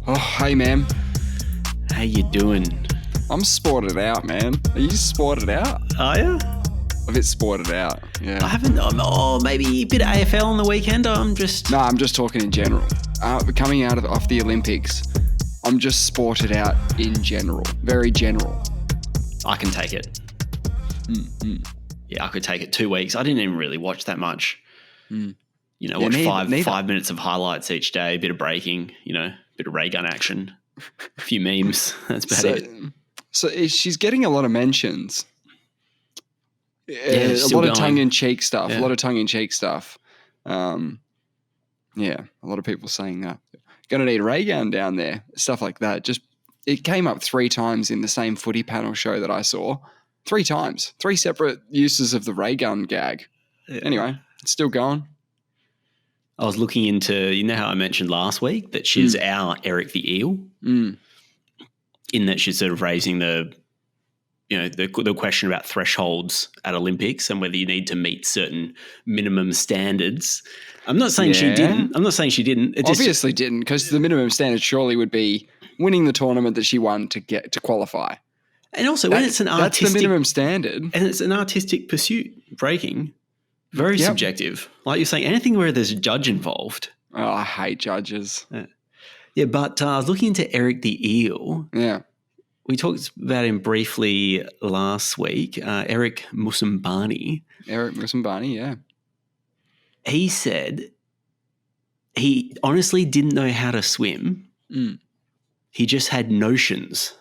Oh, hey, man. How you doing? I'm sported out, man. Are you sported out? Are you? A bit sported out, yeah. I haven't. Maybe a bit of AFL on the weekend. I'm just. No, I'm just talking in general. Coming out off the Olympics, I'm just sported out in general. Very general. I can take it. Mm-hmm. Yeah, I could take it 2 weeks. I didn't even really watch that much. Mm. You know, watch five minutes of highlights each day, a bit of breaking, a bit of RayGun action, a few memes. That's about it. So she's getting a lot of mentions. Yeah, a lot of tongue-in-cheek stuff. Yeah. A lot of tongue-in-cheek stuff. A lot of people saying that. Gonna need RayGun down there. Stuff like that. It came up 3 times in the same footy panel show that I saw. 3 times. 3 separate uses of the RayGun gag. Yeah. Anyway, it's still going. I was looking into, you know how I mentioned last week that she's our Eric the Eel? Mm. In that she's sort of raising the question about thresholds at Olympics and whether you need to meet certain minimum standards. I'm not saying she didn't. It obviously didn't, because the minimum standard surely would be winning the tournament that she won to get to qualify. And also, when it's an artistic, that's the minimum standard, and it's an artistic pursuit, breaking, very subjective. Like you're saying, anything where there's a judge involved. Oh, I hate judges. Yeah, but I was looking into Eric the Eel. Yeah. We talked about him briefly last week. Eric Musambani. Yeah. He said he honestly didn't know how to swim. Mm. He just had notions.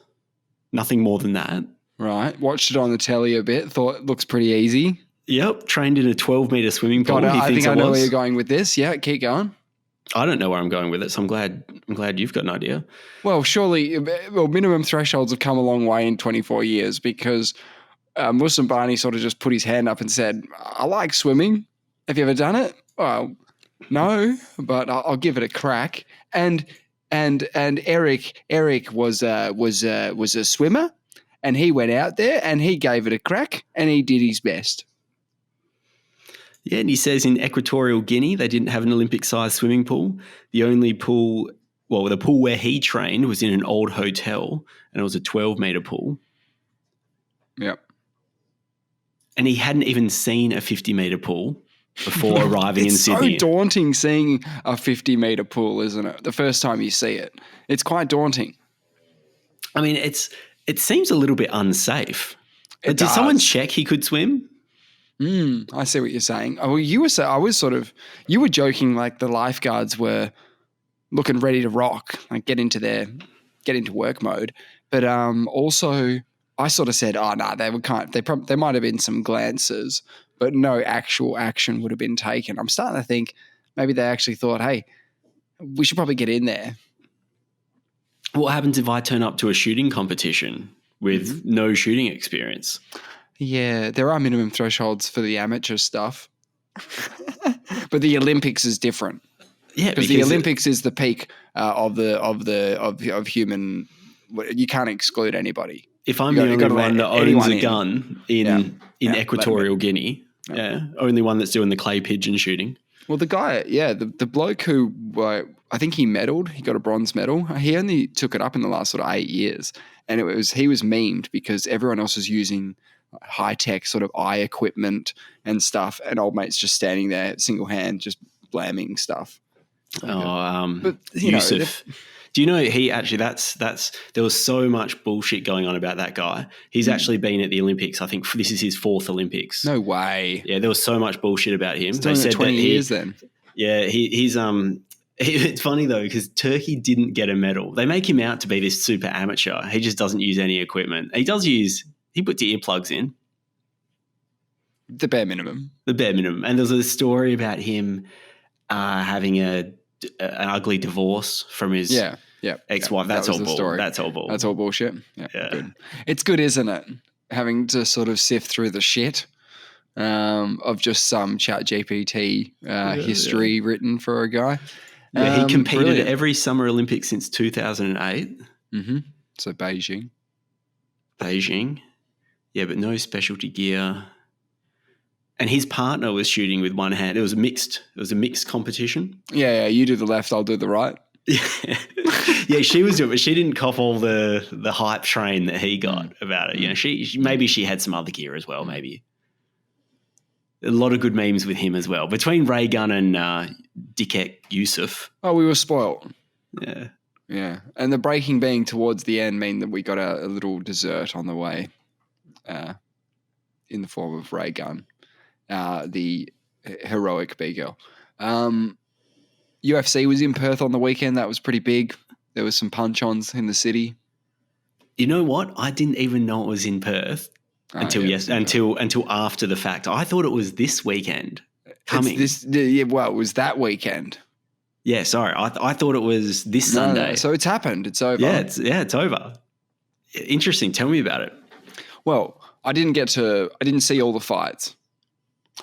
Nothing more than that. Right. Watched it on the telly a bit. Thought it looks pretty easy. Yep. Trained in a 12-meter swimming pool. I think I know where you're going with this. Yeah, keep going. I don't know where I'm going with it, so I'm glad you've got an idea. Well, surely, minimum thresholds have come a long way in 24 years, because Musambani sort of just put his hand up and said, "I like swimming. Have you ever done it?" Well, no, but I'll give it a crack. And Eric was a swimmer, and he went out there and he gave it a crack and he did his best. Yeah, and he says in Equatorial Guinea they didn't have an Olympic-sized swimming pool. The only pool, the pool where he trained was in an old hotel, and it was a 12-meter pool. Yep. And he hadn't even seen a 50-meter pool before arriving in Sydney. It's so daunting seeing a 50-meter pool, isn't it? The first time you see it. It's quite daunting. I mean, it seems a little bit unsafe. Did does. Someone check he could swim? I see what you're saying. Oh, well, you were joking like the lifeguards were looking ready to rock, like get into work mode. But also I sort of said, oh no, there might have been some glances, but no actual action would have been taken. I'm starting to think maybe they actually thought, hey, we should probably get in there. What happens if I turn up to a shooting competition with no shooting experience? Yeah, there are minimum thresholds for the amateur stuff, but the Olympics is different. Yeah, because the Olympics is the peak of human. You can't exclude anybody. If I'm the only one that owns a gun in Equatorial Guinea, only one that's doing the clay pigeon shooting. Well, the guy, the bloke who I think he medaled, he got a bronze medal. He only took it up in the last sort of 8 years, and he was memed because everyone else was using high-tech sort of eye equipment and stuff, and old mate's just standing there single hand just blamming stuff. But Yusuf. Do you know he actually that's there was so much bullshit going on about that guy. He's actually been at the Olympics. I think this is his 4th Olympics. No way. Yeah, there was so much bullshit about him. They said 20 years then. Yeah, he's it's funny though because Turkey didn't get a medal. They make him out to be this super amateur. He just doesn't use any equipment. He puts earplugs in. The bare minimum. And there's a story about him having an ugly divorce from his ex-wife. That's all bull. That's all bull. That's all bullshit. Yeah. Good. It's good, isn't it? Having to sort of sift through the shit of just some ChatGPT history written for a guy. Yeah, he competed at every Summer Olympics since 2008. Mm-hmm. So Beijing. Yeah, but no specialty gear. And his partner was shooting with one hand. It was a mixed competition. Yeah, you do the left, I'll do the right. Yeah, she was doing it, but she didn't cop all the hype train that he got about it. You know, she maybe she had some other gear as well, maybe. A lot of good memes with him as well. Between RayGun and Dikec Yusuf. Oh, we were spoiled. Yeah. Yeah. And the breaking being towards the end mean that we got a little dessert on the way in the form of RayGun, the heroic B-girl. UFC was in Perth on the weekend. That was pretty big. There was some punch-ons in the city. You know what? I didn't even know it was in Perth until after the fact. I thought it was this weekend coming. It was that weekend. Yeah, sorry. I thought it was this Sunday. No, so it's happened. It's over. Yeah, it's over. Interesting. Tell me about it. Well, I didn't see all the fights,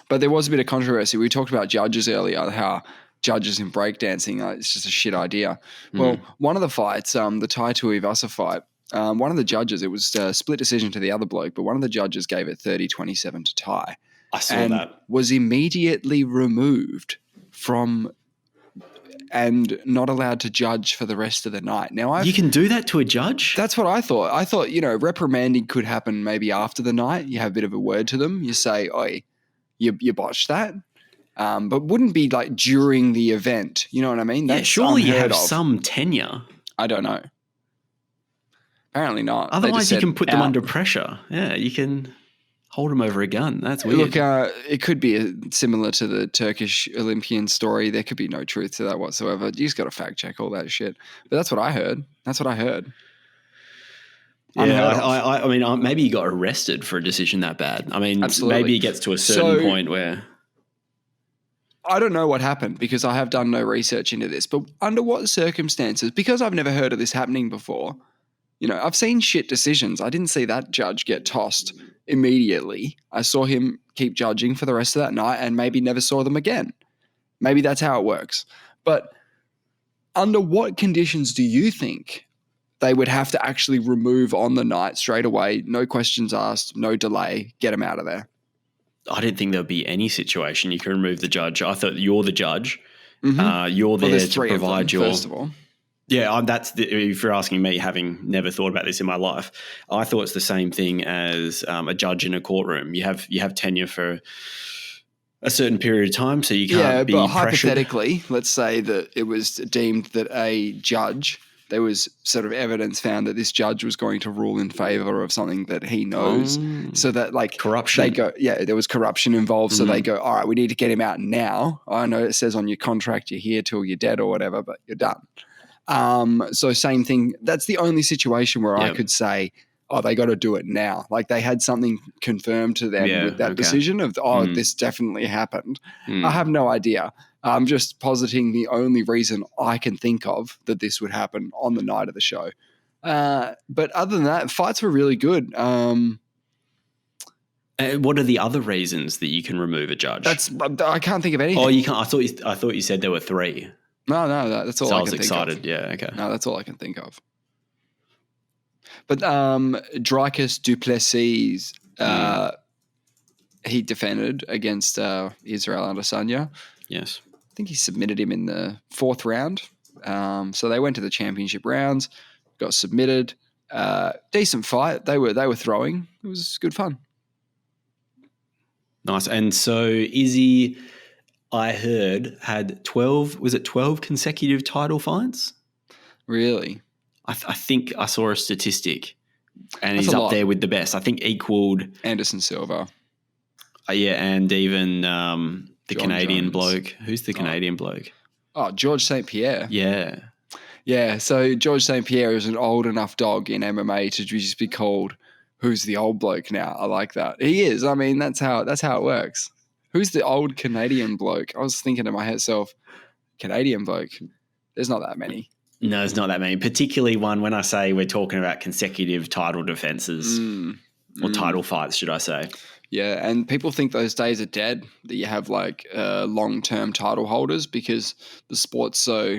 but there was a bit of controversy. We talked about judges earlier, how judges in breakdancing, it's just a shit idea. Well, one of the fights, the Thai Tuivasa fight, one of the judges, it was a split decision to the other bloke, but one of the judges gave it 30-27 to Thai. I saw that. Was immediately removed from and not allowed to judge for the rest of the night. Now, you can do that to a judge? That's what I thought. I thought, reprimanding could happen maybe after the night. You have a bit of a word to them. You say, "Oi, you botched that." But wouldn't be like during the event. You know what I mean? That's surely you have some tenure. I don't know. Apparently not. Otherwise, you can put them under pressure. Yeah, you can hold them over a gun. That's weird. Look, it could be similar to the Turkish Olympian story. There could be no truth to that whatsoever. You just got to fact check all that shit. But that's what I heard. Yeah, I mean, maybe he got arrested for a decision that bad. I mean, absolutely. Maybe it gets to a certain point where... I don't know what happened because I have done no research into this, but under what circumstances, because I've never heard of this happening before, I've seen shit decisions. I didn't see that judge get tossed immediately. I saw him keep judging for the rest of that night and maybe never saw them again. Maybe that's how it works. But under what conditions do you think they would have to actually remove on the night straight away, no questions asked, no delay, get them out of there? I didn't think there would be any situation you can remove the judge. I thought you're the judge. Mm-hmm. You're there to provide your... First of all. Yeah, if you're asking me, having never thought about this in my life, I thought it's the same thing as a judge in a courtroom. You have tenure for a certain period of time, so you can't be pressured. Hypothetically, let's say that it was deemed that a judge... There was sort of evidence found that this judge was going to rule in favor of something that he knows. So that corruption. There was corruption involved. So they go, all right, we need to get him out now. I know it says on your contract you're here till you're dead or whatever, but you're done. So same thing. That's the only situation where I could say, oh, they got to do it now. Like they had something confirmed to them with that decision of, this definitely happened. I have no idea. I'm just positing the only reason I can think of that this would happen on the night of the show. But other than that, fights were really good. What are the other reasons that you can remove a judge? I can't think of anything. Oh, you can't. I thought you said there were three. No, that's all I can think of. So I was excited. Yeah, okay. No, that's all I can think of. But Cricus Duplessis, he defended against Israel Adesanya. Yes. I think he submitted him in the 4th round. So they went to the championship rounds, got submitted. Decent fight. They were throwing. It was good fun. Nice. And so Izzy, I heard, had 12 consecutive title fights? Really? I think I saw a statistic, and he's up there with the best. I think equaled Anderson Silva. And even the John Canadian Jones. bloke. Who's the Canadian bloke? Oh, George St. Pierre. Yeah. Yeah, so George St. Pierre is an old enough dog in MMA to just be called, who's the old bloke now? I like that. He is. I mean, that's how it works. Who's the old Canadian bloke? I was thinking to myself, Canadian bloke. There's not that many. No, there's not that many. Particularly one when I say we're talking about consecutive title defenses or title fights, should I say. Yeah, and people think those days are dead, that you have like long-term title holders because the sport's so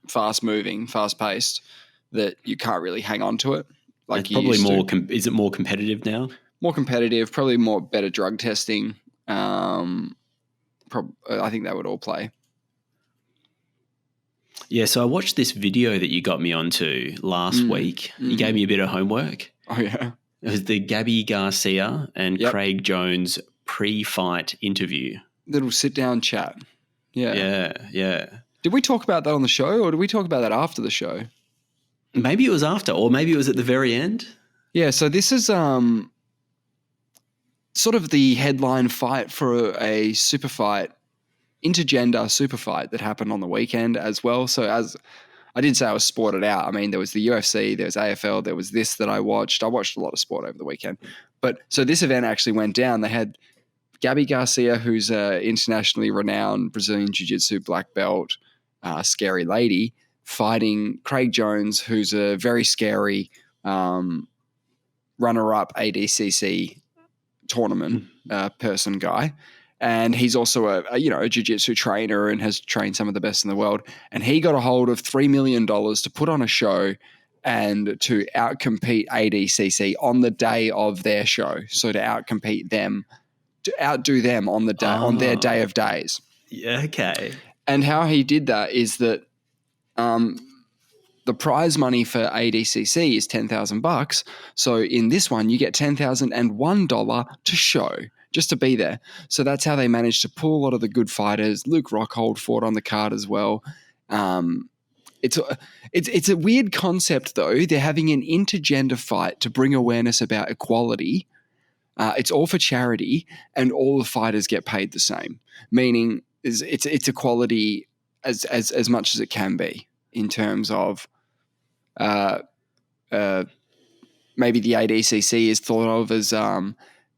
fast-moving, fast-paced that you can't really hang on to it. Like it's probably is it more competitive now? More competitive, probably more better drug testing. I think that would all play. Yeah, so I watched this video that you got me onto last week. You gave me a bit of homework. Oh, yeah. It was the Gabi Garcia and Craig Jones pre-fight interview. Little sit-down chat. Yeah. Yeah. Did we talk about that on the show, or did we talk about that after the show? Maybe it was after, or maybe it was at the very end. Yeah, so this is sort of the headline fight for a super fight, intergender super fight that happened on the weekend as well. So as I did say, I was sported out. I mean, there was the UFC, there was AFL, there was this that I watched. I watched a lot of sport over the weekend. But so this event actually went down. They had Gabi Garcia, who's an internationally renowned Brazilian Jiu-Jitsu black belt, scary lady, fighting Craig Jones, who's a very scary runner-up ADCC tournament person guy. And he's also a jiu-jitsu trainer and has trained some of the best in the world. And he got a hold of $3 million to put on a show and to outcompete ADCC on the day of their show. So to outcompete them, to outdo them on the day, on their day of days. Yeah, okay. And how he did that is that the prize money for ADCC is $10,000. So in this one, you get $10,001 to show, just to be there. So that's how they managed to pull a lot of the good fighters. Luke Rockhold fought on the card as well. It's a weird concept, though. They're having an intergender fight to bring awareness about equality. It's all for charity, and all the fighters get paid the same. Meaning, it's equality as much as it can be in terms of maybe the ADCC is thought of as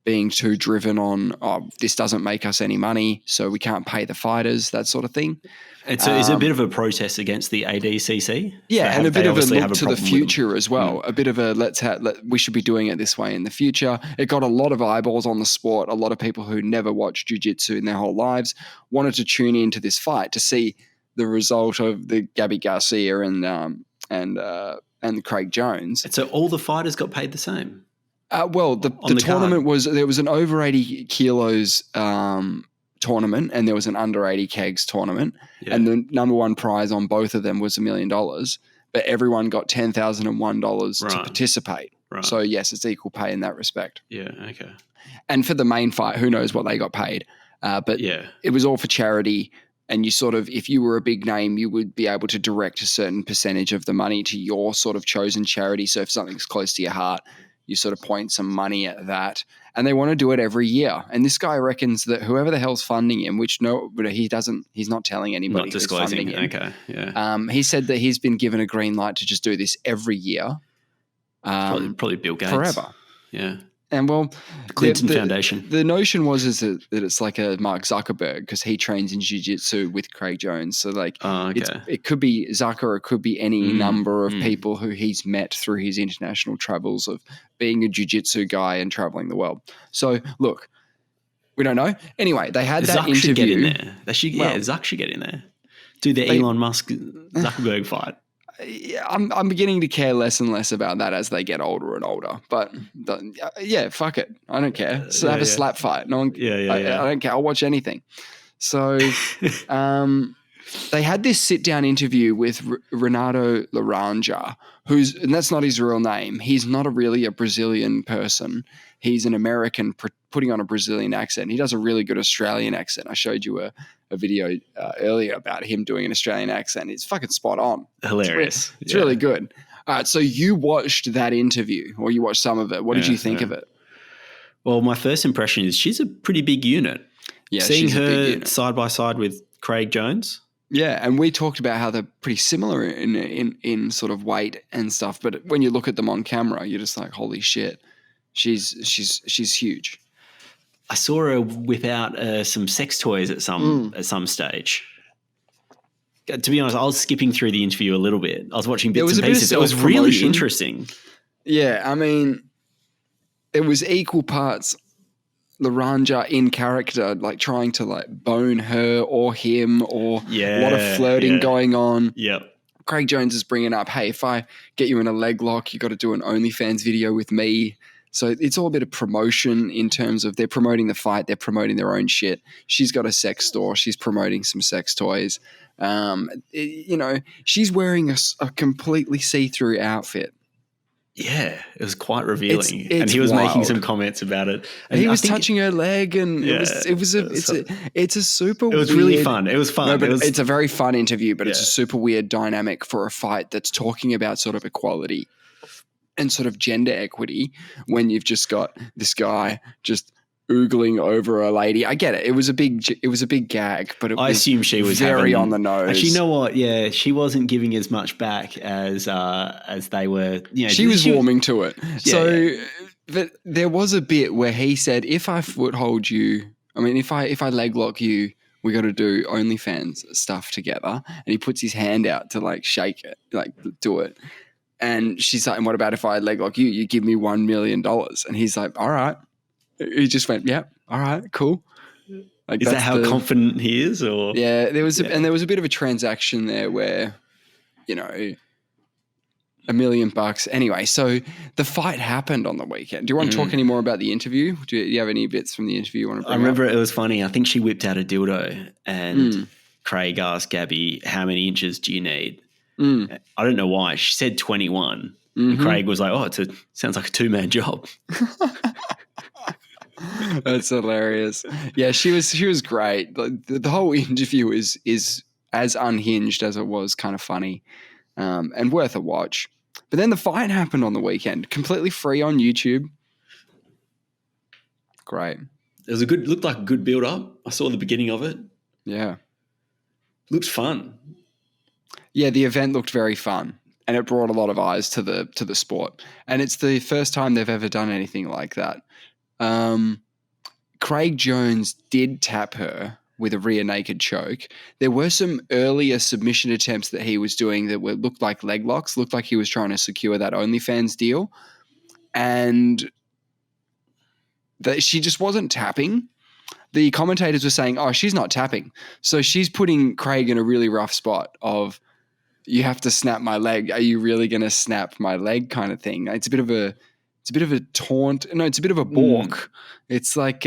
being too driven on, this doesn't make us any money, so we can't pay the fighters, that sort of thing. And so is it a bit of a protest against the ADCC? Yeah, and a bit of a look to the future as well. A bit of a we should be doing it this way in the future. It got a lot of eyeballs on the sport. A lot of people who never watched jiu-jitsu in their whole lives wanted to tune into this fight to see the result of the Gabi Garcia and Craig Jones. And so all the fighters got paid the same? Well, the tournament there was an over 80 kilos tournament, and there was an under 80 kegs tournament. Yeah. And the number one prize on both of them was $1 million, but everyone got $10,001 to participate. Right. So yes, it's equal pay in that respect. Yeah. Okay. And for the main fight, who knows what they got paid? But it was all for charity. And you sort of, if you were a big name, you would be able to direct a certain percentage of the money to your sort of chosen charity. So if something's close to your heart, you sort of point some money at that. And they want to do it every year. And this guy reckons that whoever the hell's funding him, but he's not telling anybody. Not disclosing. Okay. Yeah. He said that he's been given a green light to just do this every year. Probably Bill Gates. Forever. Yeah. And well, the Clinton Foundation. The notion was that it's like a Mark Zuckerberg, because he trains in jiu-jitsu with Craig Jones. So it could be Zucker, or it could be any number of people who he's met through his international travels of being a jiu-jitsu guy and traveling the world. So look, we don't know. Anyway, they had that Zuck interview. Should get in there. Zuck should get in there. Do the Elon Musk Zuckerberg fight. I'm beginning to care less and less about that as they get older and older. But fuck it, I don't care. So have a slap fight. No one. I don't care. I'll watch anything. So, they had this sit down interview with Renato Laranja, and that's not his real name. He's not really a Brazilian person. He's an American putting on a Brazilian accent. He does a really good Australian accent. I showed you a video earlier about him doing an Australian accent. It's fucking spot on. Hilarious. It's really good. All right, so you watched that interview, or you watched some of it. What did you think of it? Well, my first impression is she's a pretty big unit. Yeah, seeing her side by side with Craig Jones. Yeah, and we talked about how they're pretty similar in sort of weight and stuff. But when you look at them on camera, you're just like, holy shit, she's huge. I saw her whip out some sex toys at some stage. To be honest, I was skipping through the interview a little bit. I was watching bits and pieces. It was really interesting. Yeah, I mean, it was equal parts Laranja in character, like trying to like bone her or him, or a lot of flirting going on. Yeah. Craig Jones is bringing up, hey, if I get you in a leg lock, you got to do an OnlyFans video with me. So it's all a bit of promotion in terms of they're promoting the fight, they're promoting their own shit. She's got a sex store, she's promoting some sex toys. She's wearing a completely see-through outfit. Yeah, it was quite revealing, it's and he was making wild. some comments about it. And he was touching her leg, and it's a super. It was weird, really fun. It was fun. No, but it's a very fun interview, but it's a super weird dynamic for a fight that's talking about sort of equality and sort of gender equity when you've just got this guy just oogling over a lady. I get it. It was a big gag, but I assume she was very on the nose. Actually, you know what? Yeah, she wasn't giving as much back as they were. She was warming to it. But there was a bit where he said, "If I foothold you, if I leg lock you, we got to do OnlyFans stuff together." And he puts his hand out to like shake it, like do it. And she's like, "And what about if I leg lock you? You give me $1 million." And he's like, "All right." He just went, "Yeah, all right, cool." Like, is that how confident he is? Or there was a bit of a transaction there where, $1 million. Anyway, so the fight happened on the weekend. Do you want to talk any more about the interview? Do you have any bits from the interview you want to bring I remember up? It was funny. I think she whipped out a dildo and Craig asked Gabi, "How many inches do you need?" I don't know why. She said 21. And Craig was like, "Oh, sounds like a 2-man job." That's hilarious. Yeah, she was great. The whole interview is as unhinged as it was kind of funny, and worth a watch. But then the fight happened on the weekend, completely free on YouTube. Great. It was looked like a good build up. I saw the beginning of it. Yeah. Looked fun. Yeah, the event looked very fun, and it brought a lot of eyes to the sport. And it's the first time they've ever done anything like that. Craig Jones did tap her with a rear naked choke. There were some earlier submission attempts that he was doing that looked like leg locks, looked like he was trying to secure that OnlyFans deal. And that she just wasn't tapping. The commentators were saying, "Oh, she's not tapping." So she's putting Craig in a really rough spot of, "You have to snap my leg. Are you really going to snap my leg?" kind of thing. It's a bit of a taunt. No, it's a bit of a balk. It's like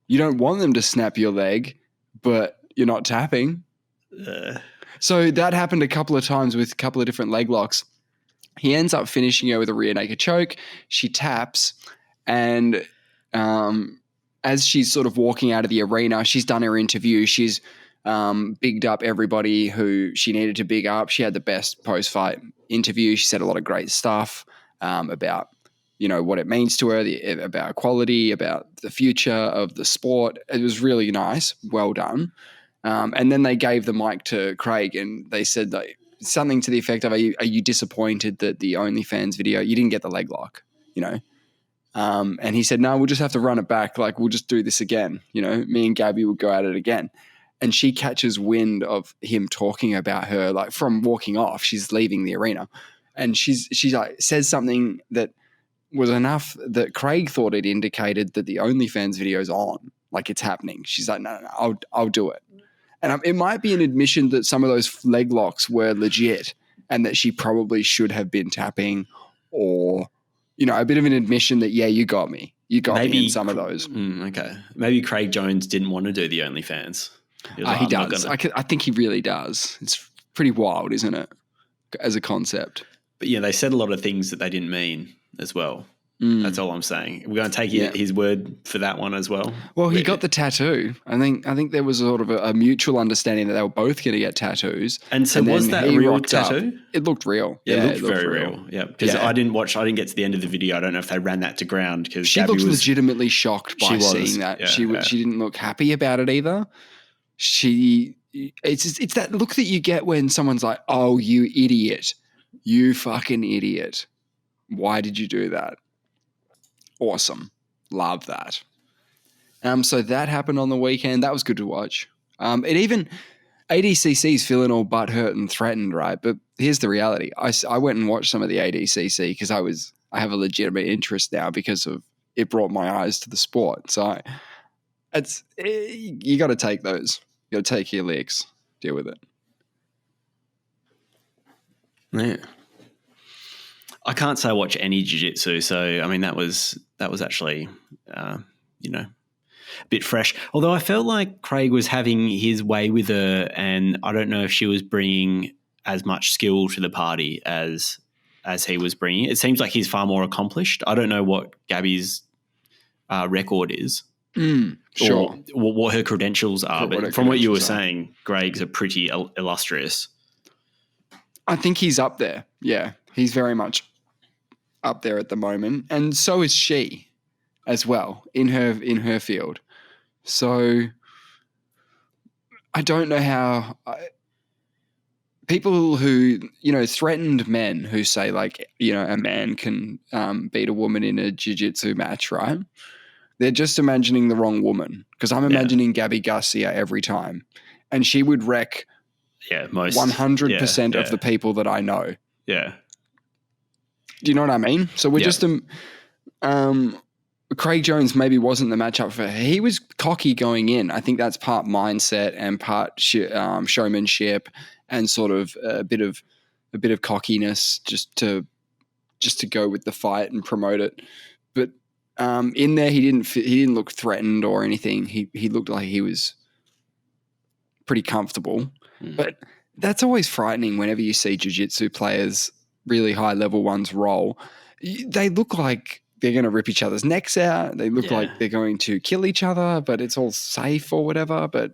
you don't want them to snap your leg, but you're not tapping. So that happened a couple of times with a couple of different leg locks. He ends up finishing her with a rear naked choke. She taps, and as she's sort of walking out of the arena, she's done her interview. She's bigged up everybody who she needed to big up. She had the best post-fight interview. She said a lot of great stuff about what it means to her, about equality, about the future of the sport. It was really nice. Well done. And then they gave the mic to Craig, and they said that something to the effect of, are you disappointed that the OnlyFans video, you didn't get the leg lock, And he said, "No, we'll just have to run it back. Like, we'll just do this again. Me and Gabi will go at it again." And she catches wind of him talking about her, like from walking off. She's leaving the arena, and she like says something that was enough that Craig thought it indicated that the OnlyFans video's on, like it's happening. She's like, no, I'll do it. And it might be an admission that some of those leg locks were legit and that she probably should have been tapping, or, a bit of an admission that, yeah, you got me. You got me in some of those. Okay. Maybe Craig Jones didn't want to do the OnlyFans. He does. I think he really does. It's pretty wild, isn't it, as a concept? But yeah, they said a lot of things that they didn't mean as well. That's all I'm saying. We're going to take his word for that one as well. Well, he got the tattoo. I think there was sort of a mutual understanding that they were both going to get tattoos. And so was that a real tattoo? It looked real. Yeah, it looked very real. Yeah, because I didn't get to the end of the video. I don't know if they ran that to ground because she looked legitimately shocked by seeing that. Yeah, she didn't look happy about it either. It's that look that you get when someone's like, "Oh, you idiot. You fucking idiot. Why did you do that?" Awesome. Love that. So that happened on the weekend. That was good to watch. ADCC's feeling all butthurt and threatened, right? But here's the reality. I went and watched some of the ADCC because I have a legitimate interest now because of it brought my eyes to the sport. So you got to take those. You got to take your licks. Deal with it. Yeah. I can't say I watch any jiu-jitsu, so I mean that was actually a bit fresh. Although I felt like Craig was having his way with her, and I don't know if she was bringing as much skill to the party as he was bringing. It seems like he's far more accomplished. I don't know what Gabby's record is, sure, or what her credentials are, but from what you were saying, Greg's are pretty illustrious. I think he's up there. Yeah, he's very much up there at the moment, and so is she as well in her field. So I don't know how people who, threatened men who say like, a man can beat a woman in a jiu-jitsu match, right? They're just imagining the wrong woman, because I'm imagining Gabi Garcia every time, and she would wreck 100% of the people that I know. Yeah. Do you know what I mean? So we're just Craig Jones maybe wasn't the matchup for her. He was cocky going in. I think that's part mindset and part showmanship and sort of a bit of cockiness just to go with the fight and promote it. But in there, he didn't look threatened or anything. He looked like he was pretty comfortable. But that's always frightening whenever you see jiu-jitsu players, really high level ones, roll. They look like they're going to rip each other's necks out. They look like they're going to kill each other, but it's all safe or whatever. But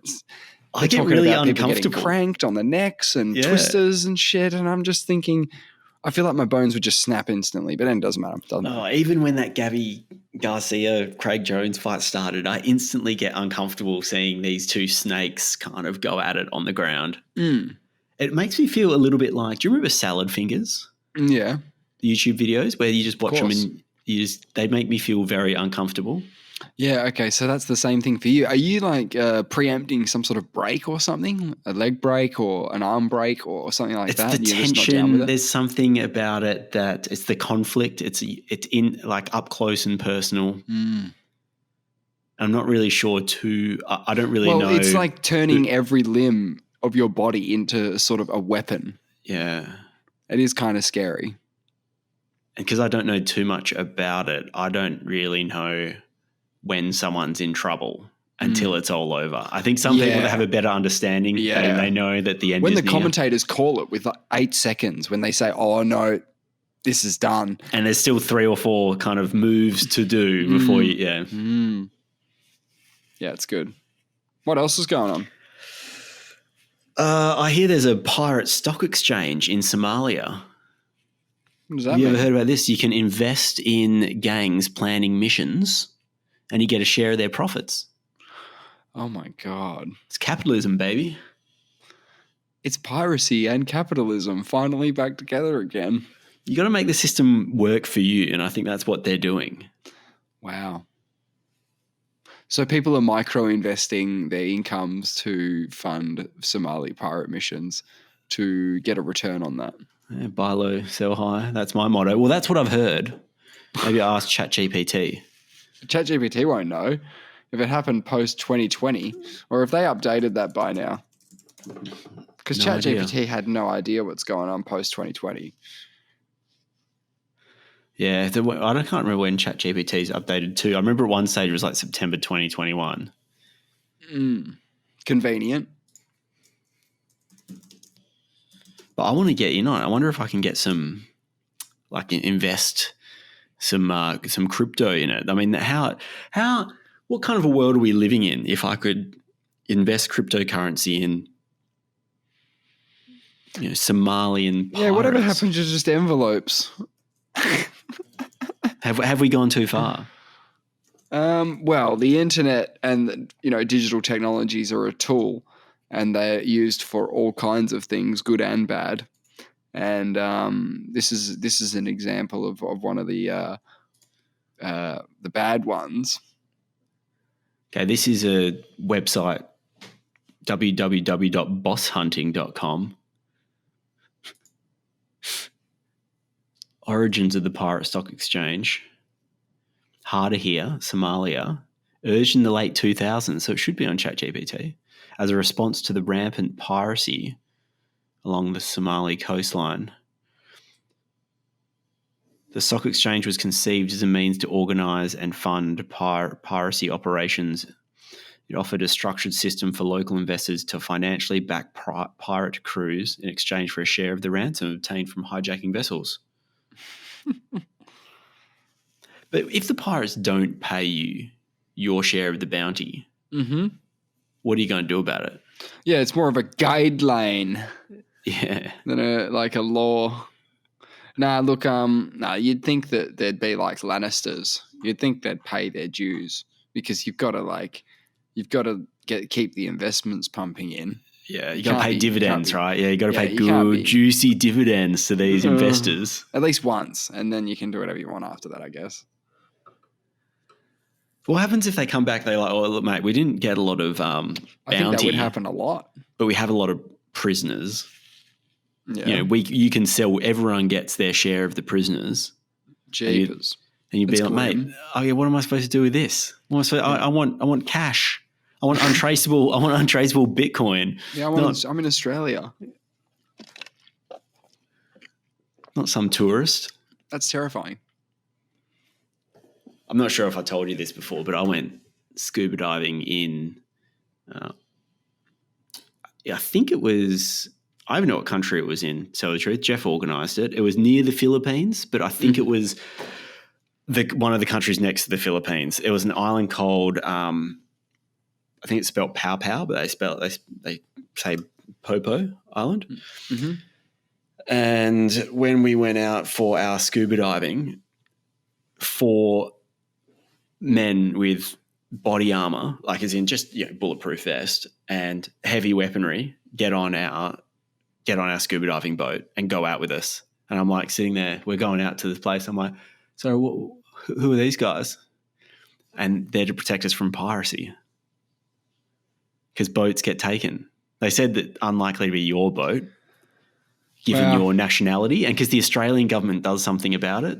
I get really uncomfortable. People getting cranked on the necks and twisters and shit. And I'm just thinking, I feel like my bones would just snap instantly, but then it doesn't matter. Even when that Gabi Garcia, Craig Jones fight started, I instantly get uncomfortable seeing these two snakes kind of go at it on the ground. It makes me feel a little bit like, do you remember Salad Fingers? Yeah. The YouTube videos where you just watch them and they make me feel very uncomfortable. Yeah, okay, so that's the same thing for you. Are you like preempting some sort of break or something? A leg break or an arm break or something like that? It's the tension. There's something about it that it's the conflict. It's in like up close and personal. I'm not really sure I don't really know. Well, it's like turning every limb of your body into sort of a weapon. Yeah. It is kind of scary. And because I don't know too much about it, I don't really know when someone's in trouble until it's all over. I think some people that have a better understanding and they know that the end when is the commentators call it with like 8 seconds, when they say, oh, no, this is done. And there's still 3 or 4 kind of moves to do before you, Yeah, it's good. What else is going on? I hear there's a pirate stock exchange in Somalia. What does that Have you mean? ever heard about this? You can invest in gangs planning missions and you get a share of their profits. Oh, my God. It's capitalism, baby. It's piracy and capitalism finally back together again. You got to make the system work for you, and I think that's what they're doing. Wow. So people are micro-investing their incomes to fund Somali pirate missions to get a return on that. Yeah, buy low, sell high. That's my motto. Well, that's what I've heard. Maybe I ask ChatGPT. ChatGPT won't know if it happened post-2020 or if they updated that by now. Because ChatGPT had no idea what's going on post-2020. Yeah, I can't remember when ChatGPT's updated to. I remember at one stage it was like September 2021. Convenient. But I want to get in on it. I wonder if I can get some, like, invest some crypto in it. I mean, what kind of a world are we living in if I could invest cryptocurrency in, Somalian pirates? Yeah, whatever happens is just envelopes. Have we gone too far? Well, the internet and digital technologies are a tool, and they're used for all kinds of things, good and bad. And this is an example of one of the bad ones. Okay, this is a website, www.bosshunting.com. Origins of the Pirate Stock Exchange. Harder here, Somalia. Urged in the late 2000s, so it should be on ChatGPT, as a response to the rampant piracy along the Somali coastline. The stock exchange was conceived as a means to organise and fund piracy operations. It offered a structured system for local investors to financially back pirate crews in exchange for a share of the ransom obtained from hijacking vessels. But if the pirates don't pay you your share of the bounty, what are you going to do about it? Yeah, it's more of a guideline than a law. Nah, look, you'd think that there'd be like Lannisters. You'd think they'd pay their dues because you've got to keep the investments pumping in. Yeah, you got to pay dividends, right? Yeah, you got to pay good, juicy dividends to these investors. At least once, and then you can do whatever you want after that, I guess. What happens if they come back, they're like, oh, look, mate, we didn't get a lot of bounty. I think that would happen a lot. But we have a lot of prisoners. Yeah. You know, you can sell, everyone gets their share of the prisoners. Jeepers. And you'd be like, mate, what am I supposed to do with this? I want cash. I want untraceable Bitcoin. Yeah, I'm in Australia. Not some tourist. That's terrifying. I'm not sure if I told you this before, but I went scuba diving in, I think it was, I don't know what country it was in, to tell the truth. Jeff organised it. It was near the Philippines, but I think it was one of the countries next to the Philippines. It was an island called, I think it's spelled Pau Pau, but they say Popo Island. Mm-hmm. And when we went out for our scuba diving, 4 men with body armor, like as in just bulletproof vest and heavy weaponry, get on our scuba diving boat and go out with us. And I'm like sitting there, we're going out to this place. I'm like, so who are these guys? And they're to protect us from piracy because boats get taken. They said that unlikely to be your boat, given your nationality, and because the Australian government does something about it.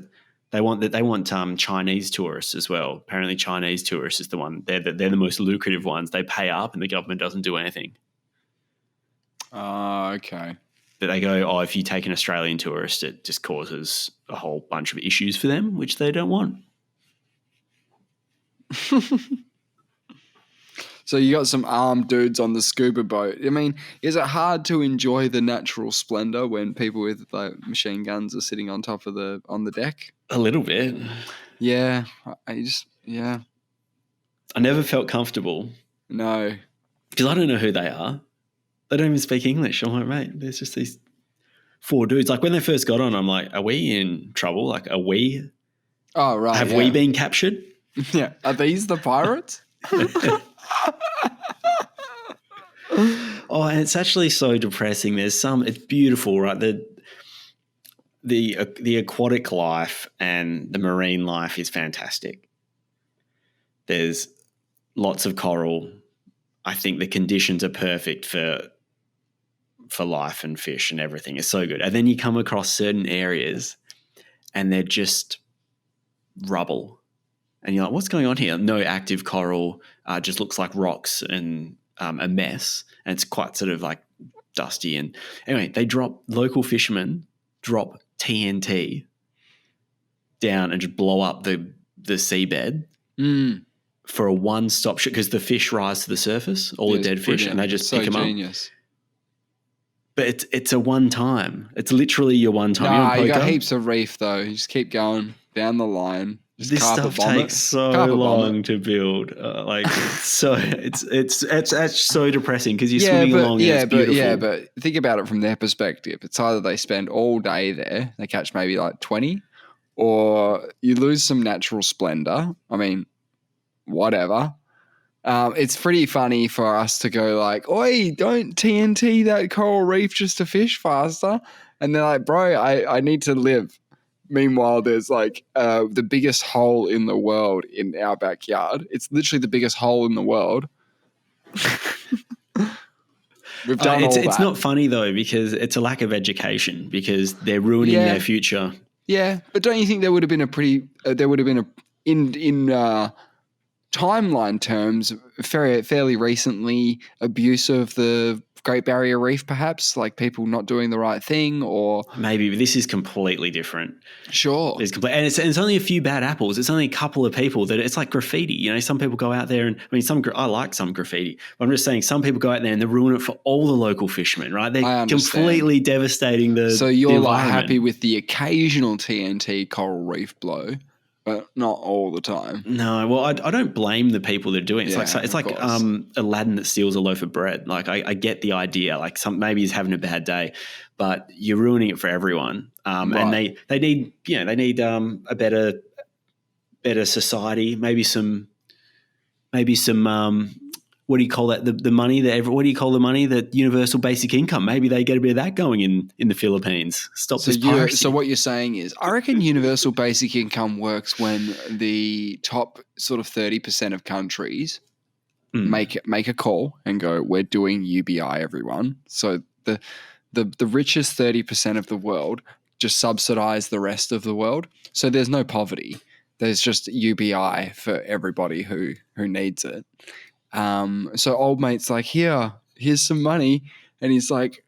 They want Chinese tourists as well. Apparently, Chinese tourists is the one. They're the most lucrative ones. They pay up, and the government doesn't do anything. Okay. But they go, if you take an Australian tourist, it just causes a whole bunch of issues for them, which they don't want. So you got some armed dudes on the scuba boat. I mean, is it hard to enjoy the natural splendor when people with like machine guns are sitting on top of on the deck? A little bit. Yeah, I never felt comfortable. No, because I don't know who they are. They don't even speak English. I'm like, mate, there's just these 4 dudes. Like when they first got on, I'm like, are we in trouble? Like, are we? Oh right. Have we been captured? Yeah. Are these the pirates? And it's actually so depressing. It's beautiful, right? The aquatic life and the marine life is fantastic. There's lots of coral. I think the conditions are perfect for life and fish and everything. It's so good. And then you come across certain areas and they're just rubble. And you're like, what's going on here? No active coral, just looks like rocks and a mess. And it's quite sort of like dusty. And anyway, local fishermen drop TNT down and just blow up the seabed for a one-stop shot because the fish rise to the surface, the dead fish, and they just pick them up. But it's a one-time. It's literally your one-time. You got heaps of reef though. You just keep going down the line. This stuff takes so long to build. It's so depressing because you're swimming along and it's beautiful. But think about it from their perspective. It's either they spend all day there, they catch maybe like 20, or you lose some natural splendor. I mean, whatever. It's pretty funny for us to go like, oi, don't TNT that coral reef just to fish faster. And they're like, bro, I need to live. Meanwhile, there's like the biggest hole in the world in our backyard. It's literally the biggest hole in the world. We've done all that. It's not funny though because it's a lack of education because they're ruining their future. Yeah, but don't you think there would have been in timeline terms fairly recently abuse of the Great Barrier Reef, perhaps, like people not doing the right thing, or maybe, but this is completely different. Sure. And it's only a few bad apples. It's only a couple of people that it's like graffiti. You know, some people go out there and I like some graffiti. But I'm just saying some people go out there and they ruin it for all the local fishermen, right? They're completely devastating the So you're the like happy with the occasional TNT coral reef blow, but not all the time. No, well, I don't blame the people that are doing it. It's like Aladdin that steals a loaf of bread. Like I get the idea. Like maybe he's having a bad day, but you're ruining it for everyone. Right. And they need a better society. Maybe some what do you call that? The money that what do you call the money? That universal basic income. Maybe they get a bit of that going in the Philippines. Stop this piracy. So what you're saying is, I reckon universal basic income works when the top sort of 30% of countries make a call and go, we're doing UBI, everyone. So the richest 30% of the world just subsidize the rest of the world. So there's no poverty. There's just UBI for everybody who needs it. So old mate's like, here's some money. And he's like,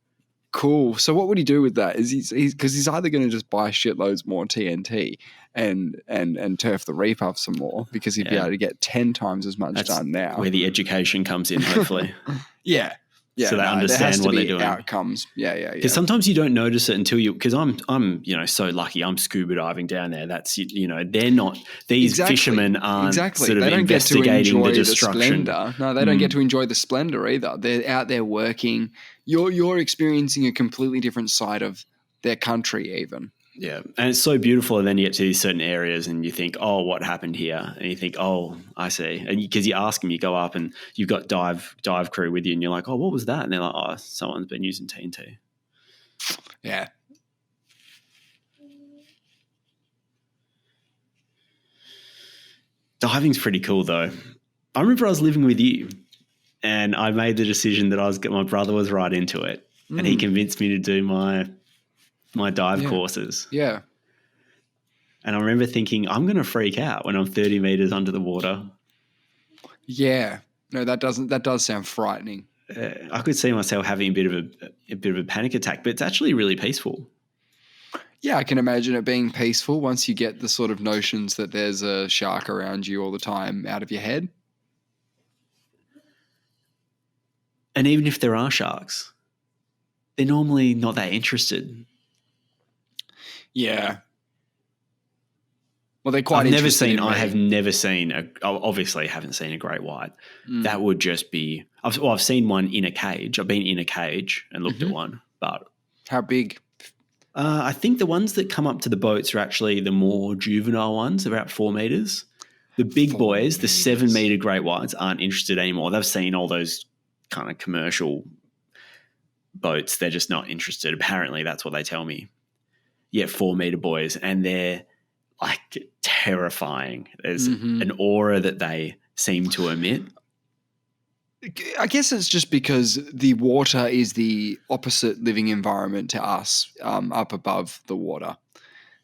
cool. So what would he do with that? Because he's either going to just buy shitloads more TNT and turf the reef up some more, because he'd be able to get 10 times as much done now. Where the education comes in, hopefully. Yeah. Yeah, so they understand what they're doing. Outcomes. Yeah. Because sometimes you don't notice it until because I'm so lucky. I'm scuba diving down there. That's they're not these fishermen aren't sort of they don't investigating the destruction. No, they don't get to enjoy the splendor either. They're out there working. You're experiencing a completely different side of their country, even. Yeah, and it's so beautiful. And then you get to these certain areas and you think, oh, what happened here? And you think, oh, I see. And because you ask them, you go up and you've got dive crew with you and you're like, oh, what was that? And they're like, oh, someone's been using TNT. Yeah. Diving's pretty cool though. I remember I was living with you and I made the decision that my brother was right into it and he convinced me to do my dive courses. Yeah. And I remember thinking, I'm going to freak out when I'm 30 meters under the water. Yeah. No, that does sound frightening. I could see myself having a bit of a panic attack, but it's actually really peaceful. Yeah, I can imagine it being peaceful once you get the sort of notions that there's a shark around you all the time out of your head. And even if there are sharks, they're normally not that interested. Yeah. Well, they're quite interesting. I have never seen obviously I haven't seen a great white. That would just be, I've seen one in a cage. I've been in a cage and looked at one, but. How big? I think the ones that come up to the boats are actually the more juvenile ones, about 4 meters. The big boys, the 7 meter great whites aren't interested anymore. They've seen all those kind of commercial boats. They're just not interested. Apparently that's what they tell me. Yeah, 4 meter boys, and they're like terrifying. There's an aura that they seem to emit. I guess it's just because the water is the opposite living environment to us, up above the water.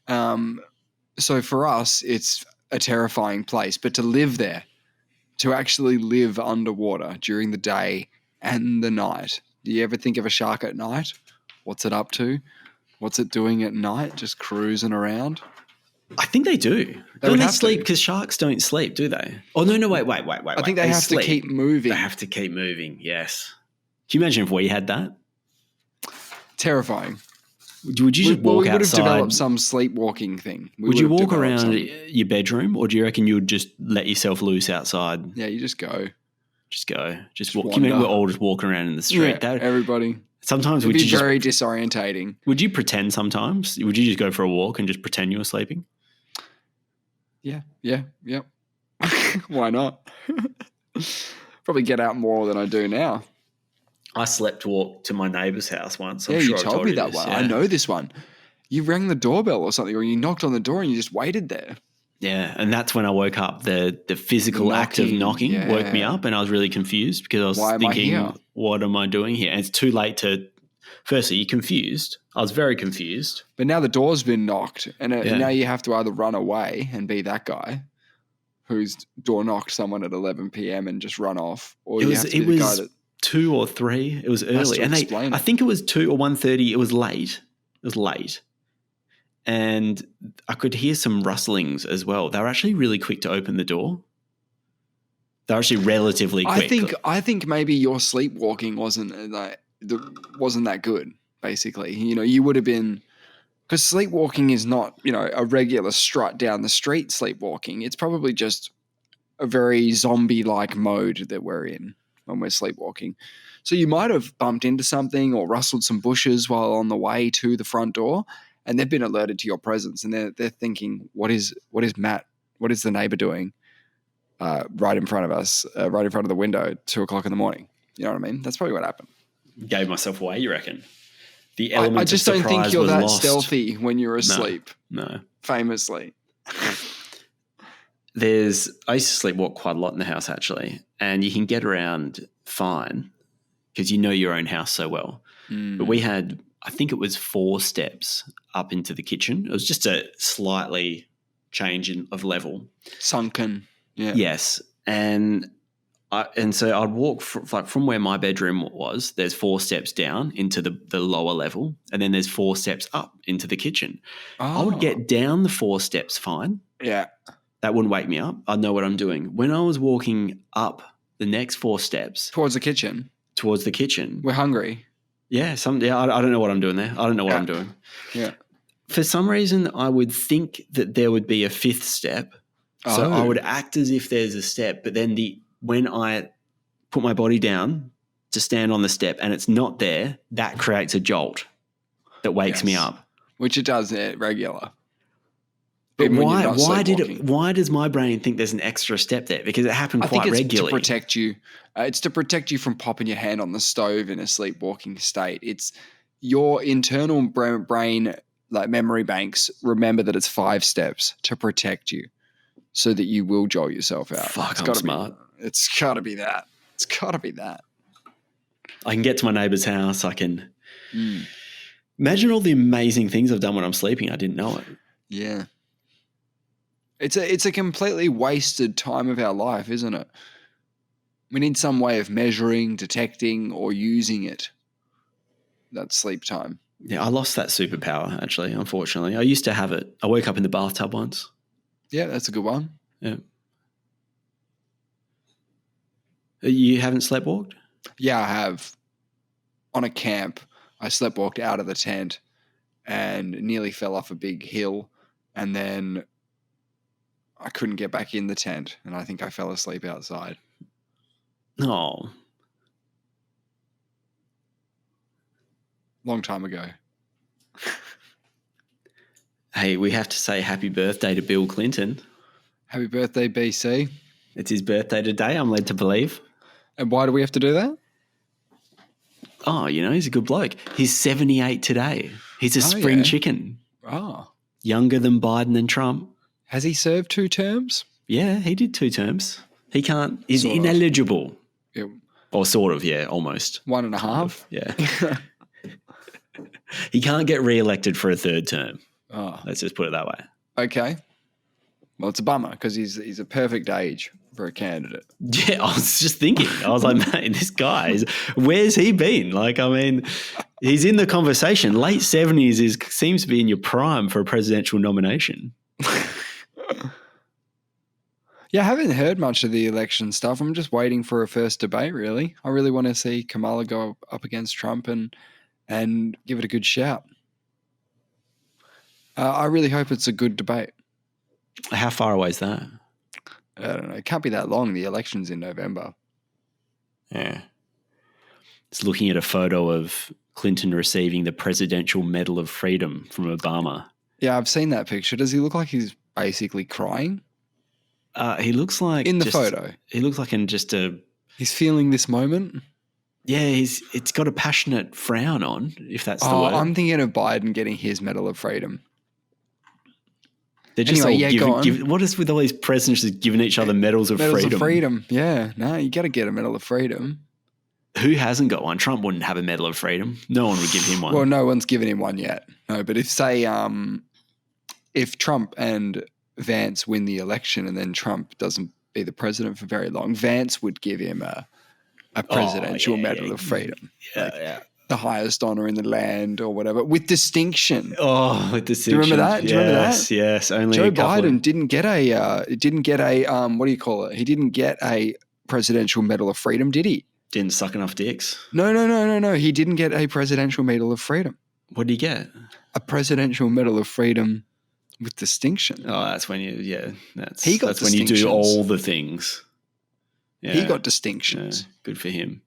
So for us, it's a terrifying place. But to live there, to actually live underwater during the day and the night, do you ever think of a shark at night? What's it up to? What's it doing at night? Just cruising around? I think they do. Don't they sleep? Because sharks don't sleep, do they? Oh, no, wait. I think they have to keep moving. They have to keep moving, yes. Can you imagine if we had that? Terrifying. Would you just walk outside? We would have developed some sleepwalking thing. Would you walk around your bedroom, or do you reckon you would just let yourself loose outside? Yeah, you just go. Just go. Just walk. You mean we're all just walking around in the street? Yeah, everybody. Sometimes would you just... very disorientating. Would you pretend sometimes? Would you just go for a walk and just pretend you were sleeping? Yeah. Why not? Probably get out more than I do now. I slept walk to my neighbour's house once. I'm sure you told me that one. Yeah. I know this one. You rang the doorbell or something, or you knocked on the door and you just waited there. Yeah, and that's when I woke up. The physical act of knocking woke me up, and I was really confused because I was thinking, what am I doing here? And it's too late to – firstly, you're confused. I was very confused. But now the door's been knocked, and now you have to either run away and be that guy who's door knocked someone at 11 p.m. and just run off, or you have to be the guy that 2 or 3. It was early, and I think it was 2 or 1:30. It was late. And I could hear some rustlings as well. They were actually really quick to open the door. They're actually relatively quick. I think maybe your sleepwalking wasn't that good. Basically, you would have been, because sleepwalking is not a regular strut down the street sleepwalking. It's probably just a very zombie-like mode that we're in when we're sleepwalking. So you might have bumped into something or rustled some bushes while on the way to the front door, and they've been alerted to your presence, and they're thinking, what is Matt? What is the neighbor doing right in front of us, right in front of the window at 2:00 in the morning? You know what I mean? That's probably what happened. Gave myself away, you reckon? The element I just don't think you're that lost. stealthy when you're asleep. No. Famously. I used to sleepwalk quite a lot in the house, actually, and you can get around fine because you know your own house so well. But we had, I think it was 4 steps up into the kitchen. It was just a slightly change of level. Sunken. Yeah. Yes. And so I'd walk from where my bedroom was, there's 4 steps down into the lower level, and then there's 4 steps up into the kitchen. Oh. I would get down the 4 steps fine. Yeah. That wouldn't wake me up. I'd know what I'm doing. When I was walking up the next 4 steps. Towards the kitchen. We're hungry. Yeah. I don't know what I'm doing there. I don't know what I'm doing. Yeah. For some reason, I would think that there would be a 5th step. So I would act as if there's a step, but then when I put my body down to stand on the step and it's not there, that creates a jolt that wakes me up. Which it does regular. But why does my brain think there's an extra step there? Because it happened quite regularly. I think it's to protect you. It's to protect you from popping your hand on the stove in a sleepwalking state. It's your internal brain, like memory banks, remember that it's 5 steps to protect you so that you will jolt yourself out. Fuck, I'm smart. It's got to be that. It's got to be that. I can get to my neighbour's house. I can imagine all the amazing things I've done when I'm sleeping. I didn't know it. Yeah. It's a completely wasted time of our life, isn't it? We need some way of measuring, detecting, or using it. That sleep time. Yeah, I lost that superpower, actually, unfortunately. I used to have it. I woke up in the bathtub once. Yeah, that's a good one. Yeah. You haven't sleptwalked? Yeah, I have. On a camp, I sleptwalked out of the tent and nearly fell off a big hill, and then I couldn't get back in the tent, and I think I fell asleep outside. Oh. Long time ago. Hey, we have to say happy birthday to Bill Clinton. Happy birthday, BC. It's his birthday today, I'm led to believe. And why do we have to do that? Oh, he's a good bloke. He's 78 today. He's a spring chicken. Oh. Younger than Biden and Trump. Has he served 2 terms? Yeah, he did 2 terms. He can't. He's ineligible. Yep. Or sort of, yeah, almost. 1.5? Yeah. He can't get re-elected for a 3rd term. Oh. Let's just put it that way. Okay. Well, it's a bummer because he's a perfect age for a candidate. Yeah, I was just thinking. I was like, man, this guy, where's he been? Like, I mean, he's in the conversation. Late 70s seems to be in your prime for a presidential nomination. Yeah, I haven't heard much of the election stuff. I'm just waiting for a first debate, really. I really want to see Kamala go up against Trump and give it a good shout. I really hope it's a good debate. How far away is that? I don't know. It can't be that long. The election's in November. Yeah. It's looking at a photo of Clinton receiving the Presidential Medal of Freedom from Obama. Yeah, I've seen that picture. Does he look like he's basically crying? He looks like in the photo. He looks like in just a. He's feeling this moment. Yeah, it's got a passionate frown on. If that's the word. I'm thinking of Biden getting his Medal of Freedom. They're just what is with all these presidents just giving each other medals of freedom? Medals of freedom. Yeah, no, you got to get a Medal of Freedom. Who hasn't got one? Trump wouldn't have a Medal of Freedom. No one would give him one. Well, no one's given him one yet. No, but if Trump and Vance win the election and then Trump doesn't be the president for very long, Vance would give him a presidential medal of freedom. Yeah. The highest honor in the land or whatever, with distinction. Oh, with distinction. Do you remember that? Do you remember that? Yes. Only Joe Biden didn't get a what do you call it? He didn't get a presidential medal of freedom, did he? Didn't suck enough dicks. No. He didn't get a presidential medal of freedom. What did he get? A presidential medal of freedom with distinction. Oh, that's when that's when you do all the things. Yeah. He got distinctions. Yeah, good for him.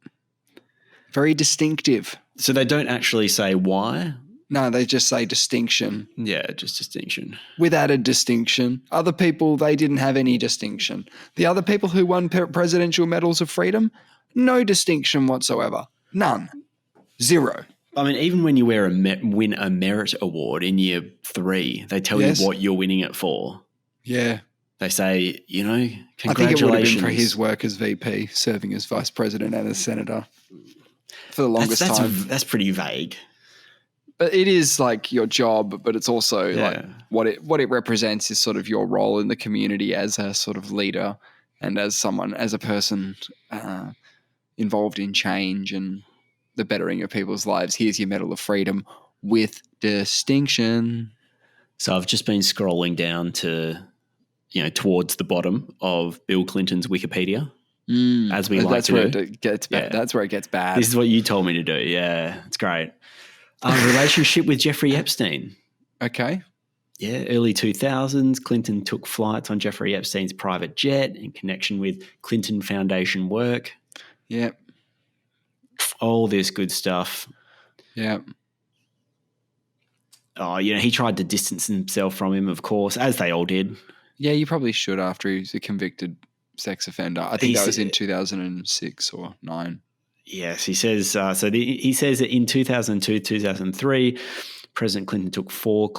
Very distinctive. So they don't actually say why? No, they just say distinction. Yeah, just distinction. With added distinction. Other people, they didn't have any distinction. The other people who won presidential medals of freedom, no distinction whatsoever. None. Zero. I mean, even when you win a merit award in year 3, they tell you what you're winning it for. Yeah. They say, congratulations. I think it would have been for his work as VP, serving as vice president and as senator for the longest time. That's pretty vague. But it is like your job, but it's also like what it represents is sort of your role in the community as a sort of leader and as a person involved in change and the bettering of people's lives. Here's your Medal of Freedom with distinction. So I've just been scrolling down to, towards the bottom of Bill Clinton's Wikipedia, as we like to do. That's where it gets bad. This is what you told me to do. Yeah, it's great. Relationship with Jeffrey Epstein. Okay. Yeah, early 2000s, Clinton took flights on Jeffrey Epstein's private jet in connection with Clinton Foundation work. Yeah. All this good stuff. Yeah. Oh, he tried to distance himself from him, of course, as they all did. Yeah, you probably should after he was a convicted sex offender. I think that was in 2006 or 9. Yes, he says. He says that in 2002, 2003, President Clinton took four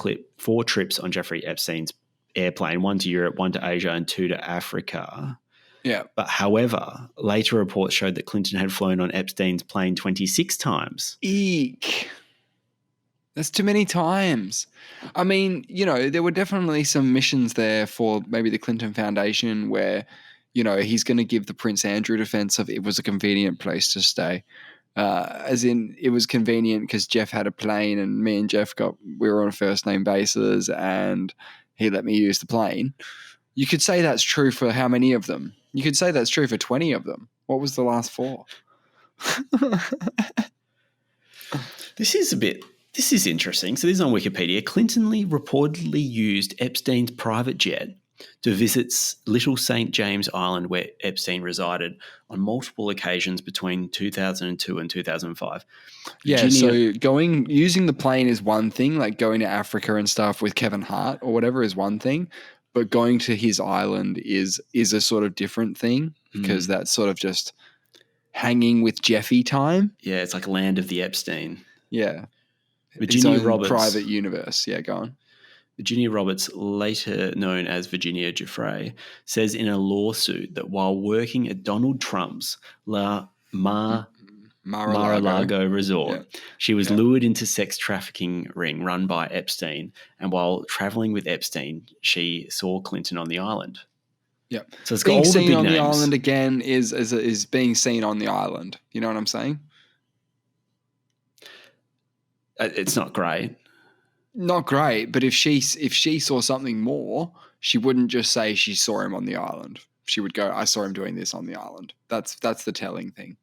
trips on Jeffrey Epstein's airplane, 1 to Europe, 1 to Asia, and 2 to Africa. Yeah. But however, later reports showed that Clinton had flown on Epstein's plane 26 times. Eek. That's too many times. I mean, there were definitely some missions there for maybe the Clinton Foundation where, he's going to give the Prince Andrew defense of it was a convenient place to stay. As in, it was convenient because Jeff had a plane and me and Jeff we were on a first name basis and he let me use the plane. You could say that's true for how many of them? You could say that's true for 20 of them. What was the last 4? This is interesting. So this is on Wikipedia. Clinton reportedly used Epstein's private jet to visit Little St. James Island where Epstein resided on multiple occasions between 2002 and 2005. Yeah, so using the plane is one thing, like going to Africa and stuff with Kevin Hart or whatever is one thing, but going to his island is a sort of different thing because that's sort of just hanging with Jeffy time. Yeah, it's like land of the Epstein. Yeah. Virginia Roberts. Private universe. Yeah, go on. Virginia Roberts, later known as Virginia Giuffre, says in a lawsuit that while working at Donald Trump's Mar-a-Lago resort, she was lured into sex trafficking ring run by Epstein, and while traveling with Epstein, she saw Clinton on the island. Yeah. So it's being got all seen the big on names. The island again is being seen on the island. You know what I'm saying? It's not great. Not great, but if she saw something more, she wouldn't just say she saw him on the island. She would go, I saw him doing this on the island. That's the telling thing.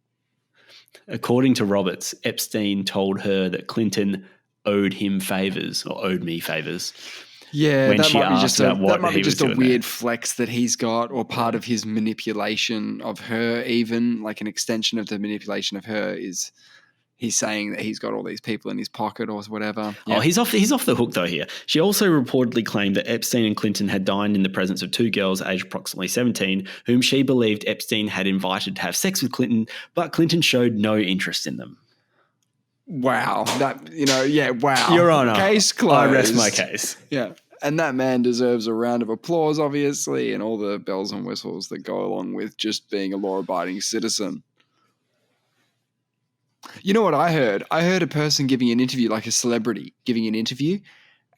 According to Roberts, Epstein told her that Clinton owed him favors or owed me favors. Yeah, when that she might be asked just about what that might he be just was a doing weird there. flex that he's got, or part of his manipulation of her. Even like an extension of the manipulation of her is he's saying that he's got all these people in his pocket or whatever. Yeah. Oh, he's off the hook though here. She also reportedly claimed that Epstein and Clinton had dined in the presence of 2 girls aged approximately 17, whom she believed Epstein had invited to have sex with Clinton, but Clinton showed no interest in them. Wow. Wow. Your Honor, case closed. I rest my case. Yeah. And that man deserves a round of applause, obviously, and all the bells and whistles that go along with just being a law-abiding citizen. You know what I heard? I heard a person giving an interview, like a celebrity giving an interview,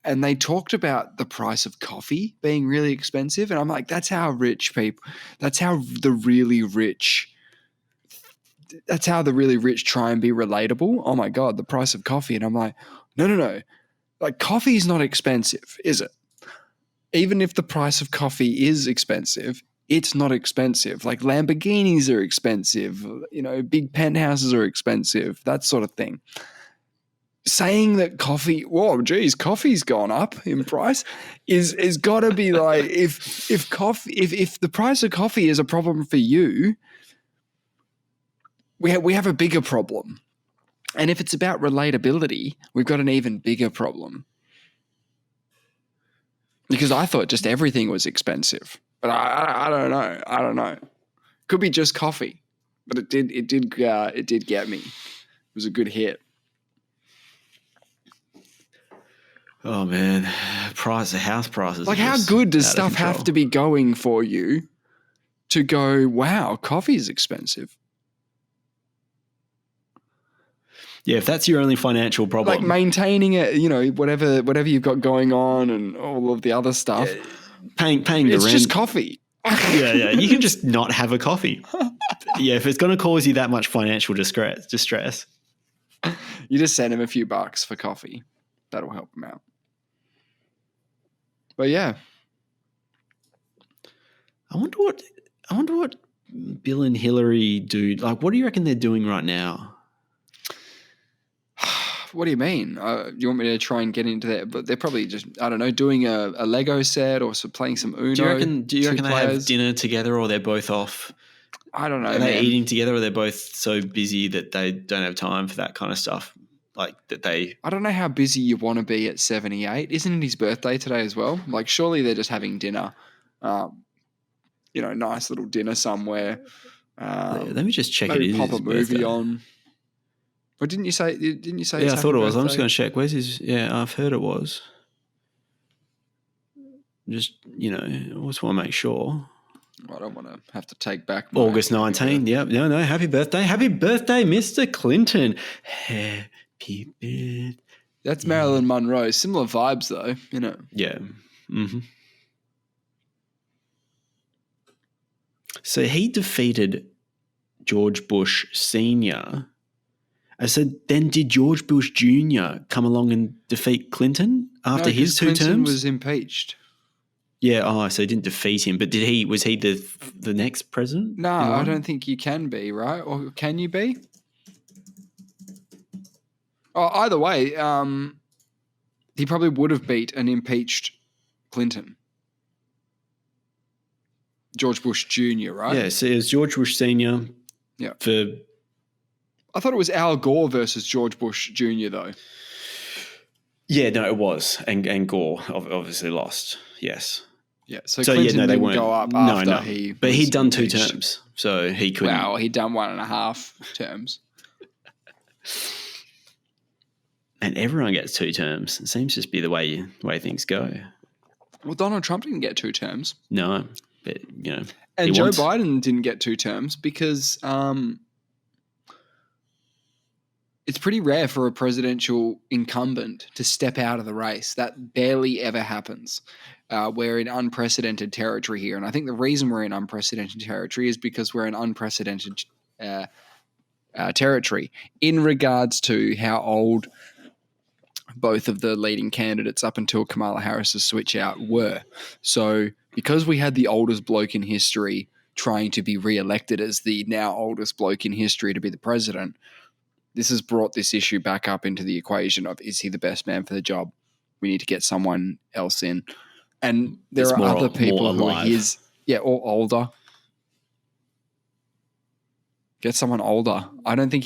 and they talked about the price of coffee being really expensive. And I'm like, that's how the really rich that's how the really rich try and be relatable. Oh my God, the price of coffee. And I'm like, no. Like coffee is not expensive, is it? Even if the price of coffee is expensive, it's not expensive. Like Lamborghinis are expensive, big penthouses are expensive, that sort of thing. Saying that coffee's gone up in price is got to be like, if the price of coffee is a problem for you, we have a bigger problem. And if it's about relatability, we've got an even bigger problem. Because I thought just everything was expensive, but I don't know. I don't know. Could be just coffee, but it did get me. It was a good hit. Oh man, house prices. Like, how good does stuff have to be going for you to go, wow, coffee is expensive? Yeah, if that's your only financial problem. Like maintaining it, whatever you've got going on and all of the other stuff. Yeah, paying the rent. It's just coffee. Yeah. You can just not have a coffee. Yeah, if it's going to cause you that much financial distress. You just send him a few bucks for coffee. That'll help him out. But yeah. I wonder what Bill and Hillary do. Like, what do you reckon they're doing right now? What do you mean? You want me to try and get into that? But they're probably just, I don't know, doing a Lego set or playing some Uno. Do you reckon they have dinner together, or they're both off? I don't know. Are they eating together, or they're both so busy that they don't have time for that kind of stuff? Like that they... I don't know how busy you want to be at 78. Isn't it his birthday today as well? Like, surely they're just having dinner. Nice little dinner somewhere. Let me just check. Maybe pop a movie on. But didn't you say? Yeah, I thought it was. I'm just going to check. Where's his? Yeah, I've heard it was. Just just want to make sure. I don't want to have to take back August 19. Yep. No. Happy birthday, Mr. Clinton. Happy birthday. That's Marilyn Monroe. Similar vibes though. Yeah. Mm-hmm. So he defeated George Bush Sr. I said, then did George Bush Jr. come along and defeat Clinton after his 2 Clinton terms? Was impeached. Yeah, so he didn't defeat him, but was he the next president? No, I don't think you can be, right? Or can you be? Oh, either way, he probably would have beat an impeached Clinton. George Bush Jr., right? Yeah, so it was George Bush Sr. Yeah. I thought it was Al Gore versus George Bush Jr., though. Yeah, no, it was. And Gore obviously lost. Yes. Yeah, so Clinton they weren't go up after he... But he'd done 2 terms, so he couldn't... Wow, he'd done 1.5 terms. And everyone gets 2 terms. It seems to just be the way things go. Well, Donald Trump didn't get 2 terms. No, but, And Joe Biden didn't get 2 terms because... it's pretty rare for a presidential incumbent to step out of the race. That barely ever happens. We're in unprecedented territory here. And I think the reason we're in unprecedented territory is because we're in unprecedented territory in regards to how old both of the leading candidates up until Kamala Harris's switch out were. So because we had the oldest bloke in history trying to be re-elected as the now oldest bloke in history to be the president, this has brought this issue back up into the equation of, is he the best man for the job? We need to get someone else in. And there are other people who are his, or older. Get someone older. I think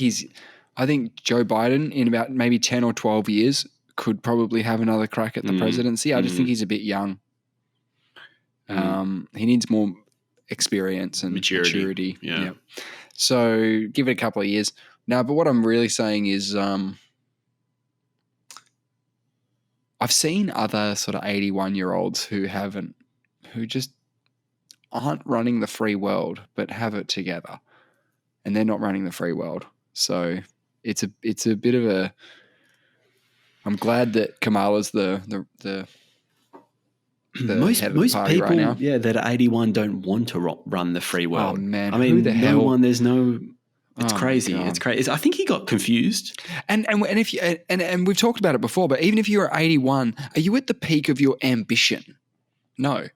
Joe Biden in about maybe 10 or 12 years could probably have another crack at the presidency. I just think he's a bit young. He needs more experience and maturity. Yeah. So give it a couple of years. No, but what I'm really saying is I've seen other sort of 81-year-olds who just aren't running the free world, but have it together. And they're not running the free world. So it's a bit of a... I'm glad that Kamala's the most head of the party people right now. That are 81 don't want to run the free world. Oh, man. I mean, who the hell? There's no... It's Oh, my crazy. God. It's crazy. I think he got confused. And if you and we've talked about it before, but even if you're 81, are you at the peak of your ambition? No.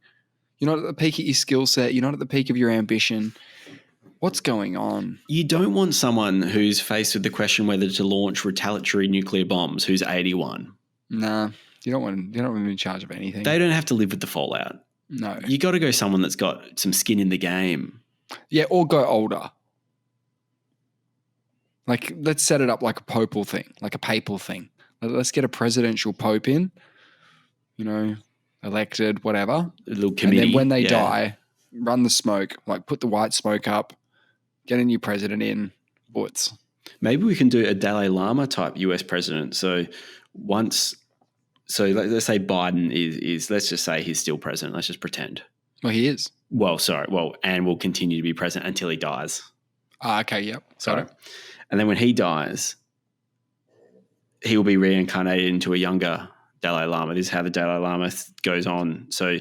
You're not at the peak of your skill set. You're not at the peak of your ambition. What's going on? You don't want someone who's faced with the question whether to launch retaliatory nuclear bombs who's 81. Nah, you don't want to be in charge of anything. They don't have to live with the fallout. No. You got to go someone that's got some skin in the game. Yeah, or go older. Like, let's set it up like a papal thing, like a papal thing. Let's get a presidential pope in, elected, whatever. A little committee. And then when they die, run the smoke, like put the white smoke up, get a new president in, butts. Maybe we can do a Dalai Lama type US president. So let's say Biden is let's just say he's still president. Let's just pretend. Well, he is. And will continue to be president until he dies. Okay, yep. Sorry. And then when he dies, he will be reincarnated into a younger Dalai Lama. This is how the Dalai Lama goes on. So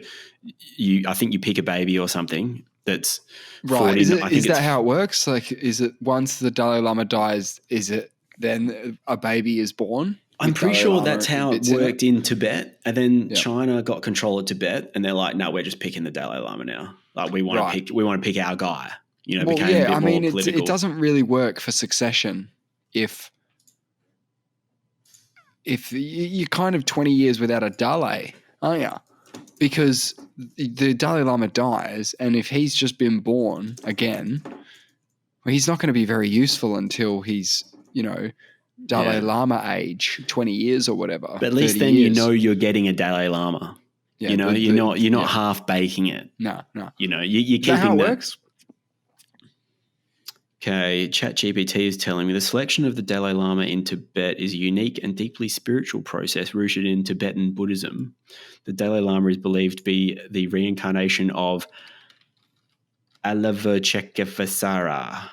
I think you pick a baby or something that's right. Is that how it works? Like, is it once the Dalai Lama dies, is it then a baby is born? I'm pretty sure that's how it worked in Tibet. And then China got control of Tibet and they're like, no, we're just picking the Dalai Lama now. Like we want to pick our guy. Became a bit more political. It doesn't really work for succession if you're kind of 20 years without a Dalai, aren't you? Because the Dalai Lama dies, and if he's just been born again, well, he's not going to be very useful until he's, Dalai Lama age, 20 years or whatever. But at least then years. You're getting a Dalai Lama. Yeah, you're not half baking it. No. You're Is keeping that how it works? Okay, ChatGPT is telling me the selection of the Dalai Lama in Tibet is a unique and deeply spiritual process rooted in Tibetan Buddhism. The Dalai Lama is believed to be the reincarnation of Avalokitesvara.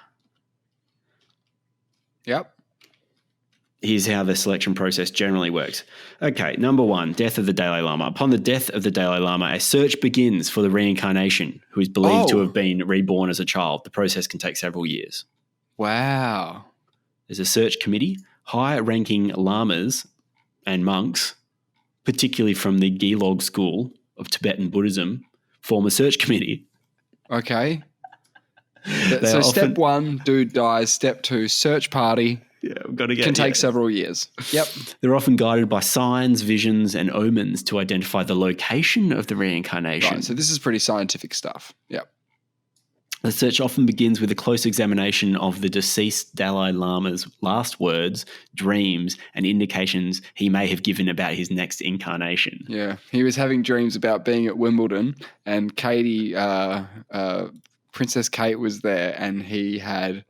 Yep. Here's how the selection process generally works. Okay, number 1, death of the Dalai Lama. Upon the death of the Dalai Lama, a search begins for the reincarnation, who is believed to have been reborn as a child. The process can take several years. Wow. There's a search committee. High-ranking lamas and monks, particularly from the Gelog school of Tibetan Buddhism, form a search committee. Okay. So step 1, dude dies. Step 2, search party. Yeah, we've got to get. Can take several years. Yep. They're often guided by signs, visions, and omens to identify the location of the reincarnation. Right, so this is pretty scientific stuff. Yep. The search often begins with a close examination of the deceased Dalai Lama's last words, dreams, and indications he may have given about his next incarnation. Yeah, he was having dreams about being at Wimbledon, and Katie, Princess Kate, was there, and he had.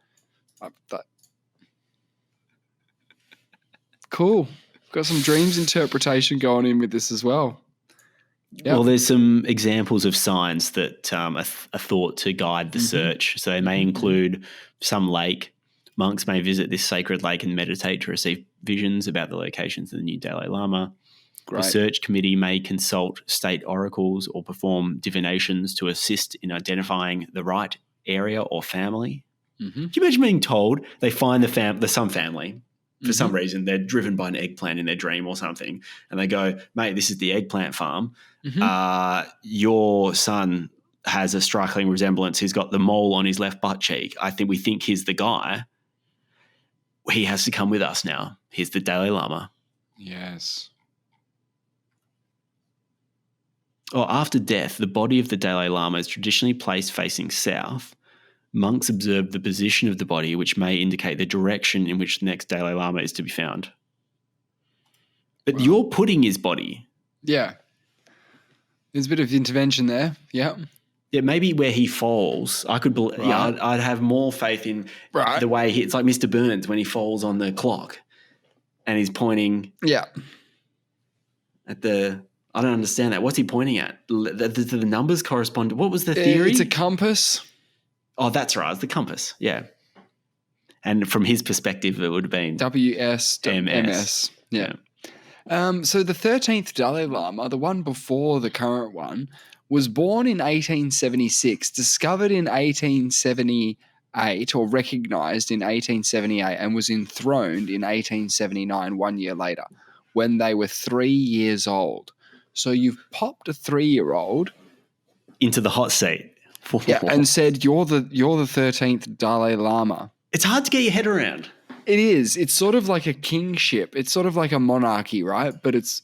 Cool. Got some dreams interpretation going in with this as well. Yep. Well, there's some examples of signs that are thought to guide the search. So they may include some lake. Monks may visit this sacred lake and meditate to receive visions about the locations of the new Dalai Lama. Great. The search committee may consult state oracles or perform divinations to assist in identifying the right area or family. Mm-hmm. Can you imagine being told they find some family? For some reason, they're driven by an eggplant in their dream or something. And they go, mate, this is the eggplant farm. Your son has a striking resemblance. He's got the mole on his left butt cheek. We think he's the guy. He has to come with us now. He's the Dalai Lama. Yes. After death, the body of the Dalai Lama is traditionally placed facing south. Monks observe the position of the body, which may indicate the direction in which the next Dalai Lama is to be found. But you're putting his body. Yeah. There's a bit of intervention there. Yeah. Yeah, maybe where he falls. I'd have more faith in the way it's like Mr. Burns when he falls on the clock and he's pointing at the... I don't understand that. What's he pointing at? The numbers correspond... What was the theory? It's a compass. Oh, that's right. It's the compass. Yeah. And from his perspective, it would have been WS. Yeah. So the 13th Dalai Lama, the one before the current one, was born in 1876, discovered in 1878, 1878 or recognized in 1878 and was enthroned in 1879, 1 year later, when they were 3 years old. So you've popped a 3-year-old into the hot seat. and said you're the 13th Dalai Lama. It's hard to get your head around. It is. It's sort of like a kingship. It's sort of like a monarchy, right? But there's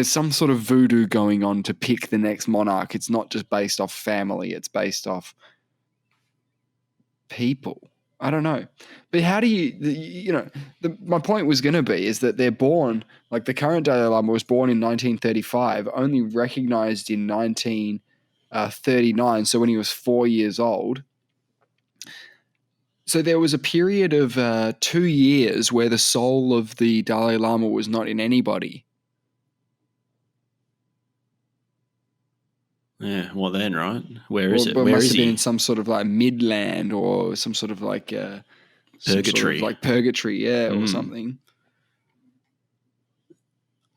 some sort of voodoo going on to pick the next monarch. It's not just based off family. It's based off people. I don't know. But how do my point was going to be is that they're born, like the current Dalai Lama was born in 1935, only recognized in 1939. So when he was 4 years old. So there was a period of 2 years where the soul of the Dalai Lama was not in anybody. Yeah, well then, right? Where is it? Where Where must is have been he? in some sort of like midland or some sort of like Purgatory. purgatory, or something.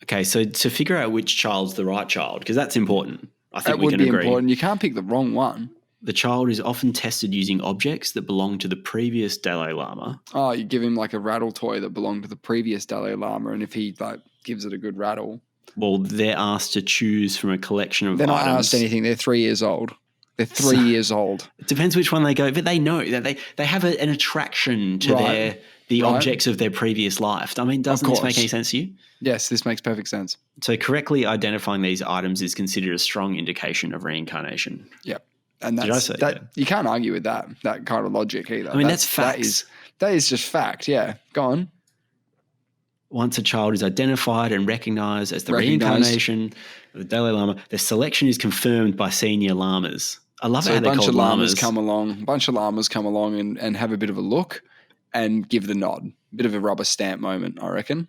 Okay, so to figure out which child's the right child, because that's important. I think That we would can be agree. important. You can't pick the wrong one. The child is often tested using objects that belong to the previous Dalai Lama. Oh, you give him like a rattle toy that belonged to the previous Dalai Lama, and if he like gives it a good rattle. Well, they're asked to choose from a collection of They're not items. asked anything. They're 3 years old. They're 3 years old. It depends which one they go, but they know that they have an attraction to the objects of their previous life. I mean, doesn't this make any sense to you? Yes, this makes perfect sense. So correctly identifying these items is considered a strong indication of reincarnation. Yep. And Did I say that? You can't argue with that kind of logic either. I mean, that's facts. That is just fact. Yeah. Go on. Once a child is identified and recognized as the reincarnation of the Dalai Lama, the selection is confirmed by senior lamas. I love how they're called lamas. A bunch of lamas come along and have a bit of a look and give the nod. A bit of a rubber stamp moment, I reckon.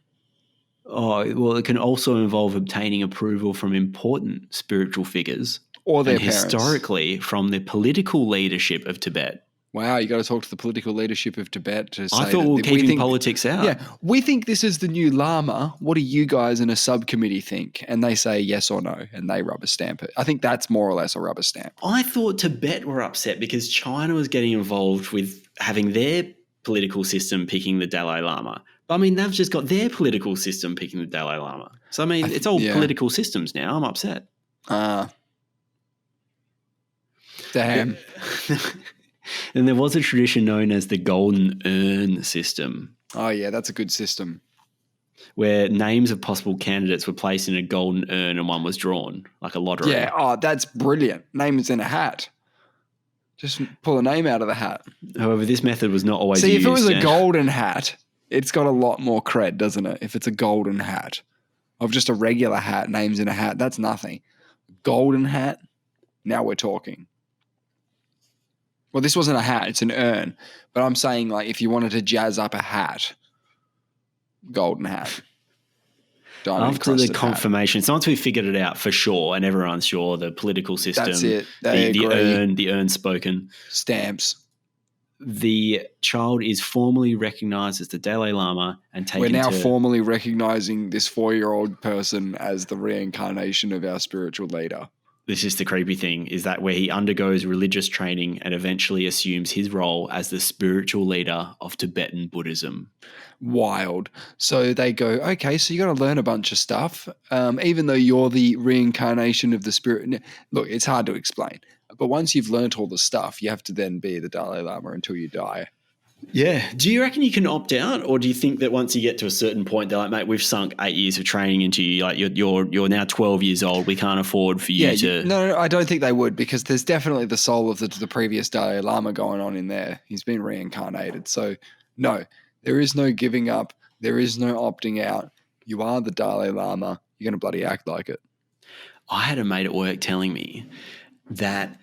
Oh, well, it can also involve obtaining approval from important spiritual figures or their parents. Historically from the political leadership of Tibet. Wow, you got to talk to the political leadership of Tibet to say. I thought we were keeping politics out. Yeah, we think this is the new Lama. What do you guys in a subcommittee think? And they say yes or no, and they rubber stamp it. I think that's more or less a rubber stamp. I thought Tibet were upset because China was getting involved with having their political system picking the Dalai Lama. But I mean, they've just got their political system picking the Dalai Lama. So I mean, it's all political systems now. I'm upset. Damn. And there was a tradition known as the Golden Urn system. Oh, yeah, that's a good system. Where names of possible candidates were placed in a golden urn and one was drawn, like a lottery. Yeah, that's brilliant. Name is in a hat. Just pull a name out of the hat. However, this method was not always used. See, if it was a golden hat, it's got a lot more cred, doesn't it? If it's a golden hat. Of just a regular hat, names in a hat, that's nothing. Golden hat, now we're talking. Well, this wasn't a hat, it's an urn. But I'm saying, like, if you wanted to jazz up a hat, golden hat. After the confirmation, so once we figured it out for sure, and everyone's sure, the political system, that's it. The urn spoken. Stamps. The child is formally recognized as the Dalai Lama and taken We're now formally recognizing this 4-year-old person as the reincarnation of our spiritual leader. This is the creepy thing, is that where he undergoes religious training and eventually assumes his role as the spiritual leader of Tibetan Buddhism. Wild. So they go, okay, so you got to learn a bunch of stuff, even though you're the reincarnation of the spirit. Look, it's hard to explain. But once you've learnt all the stuff, you have to then be the Dalai Lama until you die. Yeah. Do you reckon you can opt out, or do you think that once you get to a certain point, they're like, mate, we've sunk 8 years of training into you. Like you're now 12 years old. We can't afford for you to. No, I don't think they would, because there's definitely the soul of the previous Dalai Lama going on in there. He's been reincarnated. So no, there is no giving up. There is no opting out. You are the Dalai Lama. You're going to bloody act like it. I had a mate at work telling me that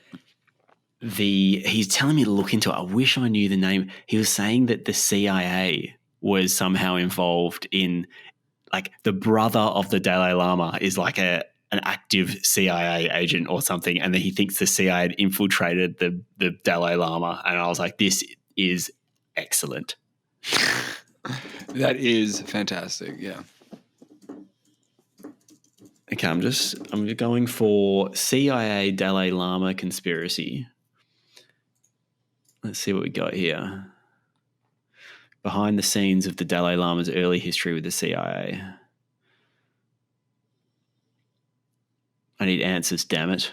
he's telling me to look into it. I wish I knew the name. He was saying that the CIA was somehow involved in, like, the brother of the Dalai Lama is like an active CIA agent or something, and then he thinks the CIA had infiltrated the Dalai Lama. And I was like, this is excellent. That is fantastic, yeah. Okay, I'm going for CIA Dalai Lama conspiracy. Let's see what we got here. Behind the scenes of the Dalai Lama's early history with the CIA. I need answers, damn it.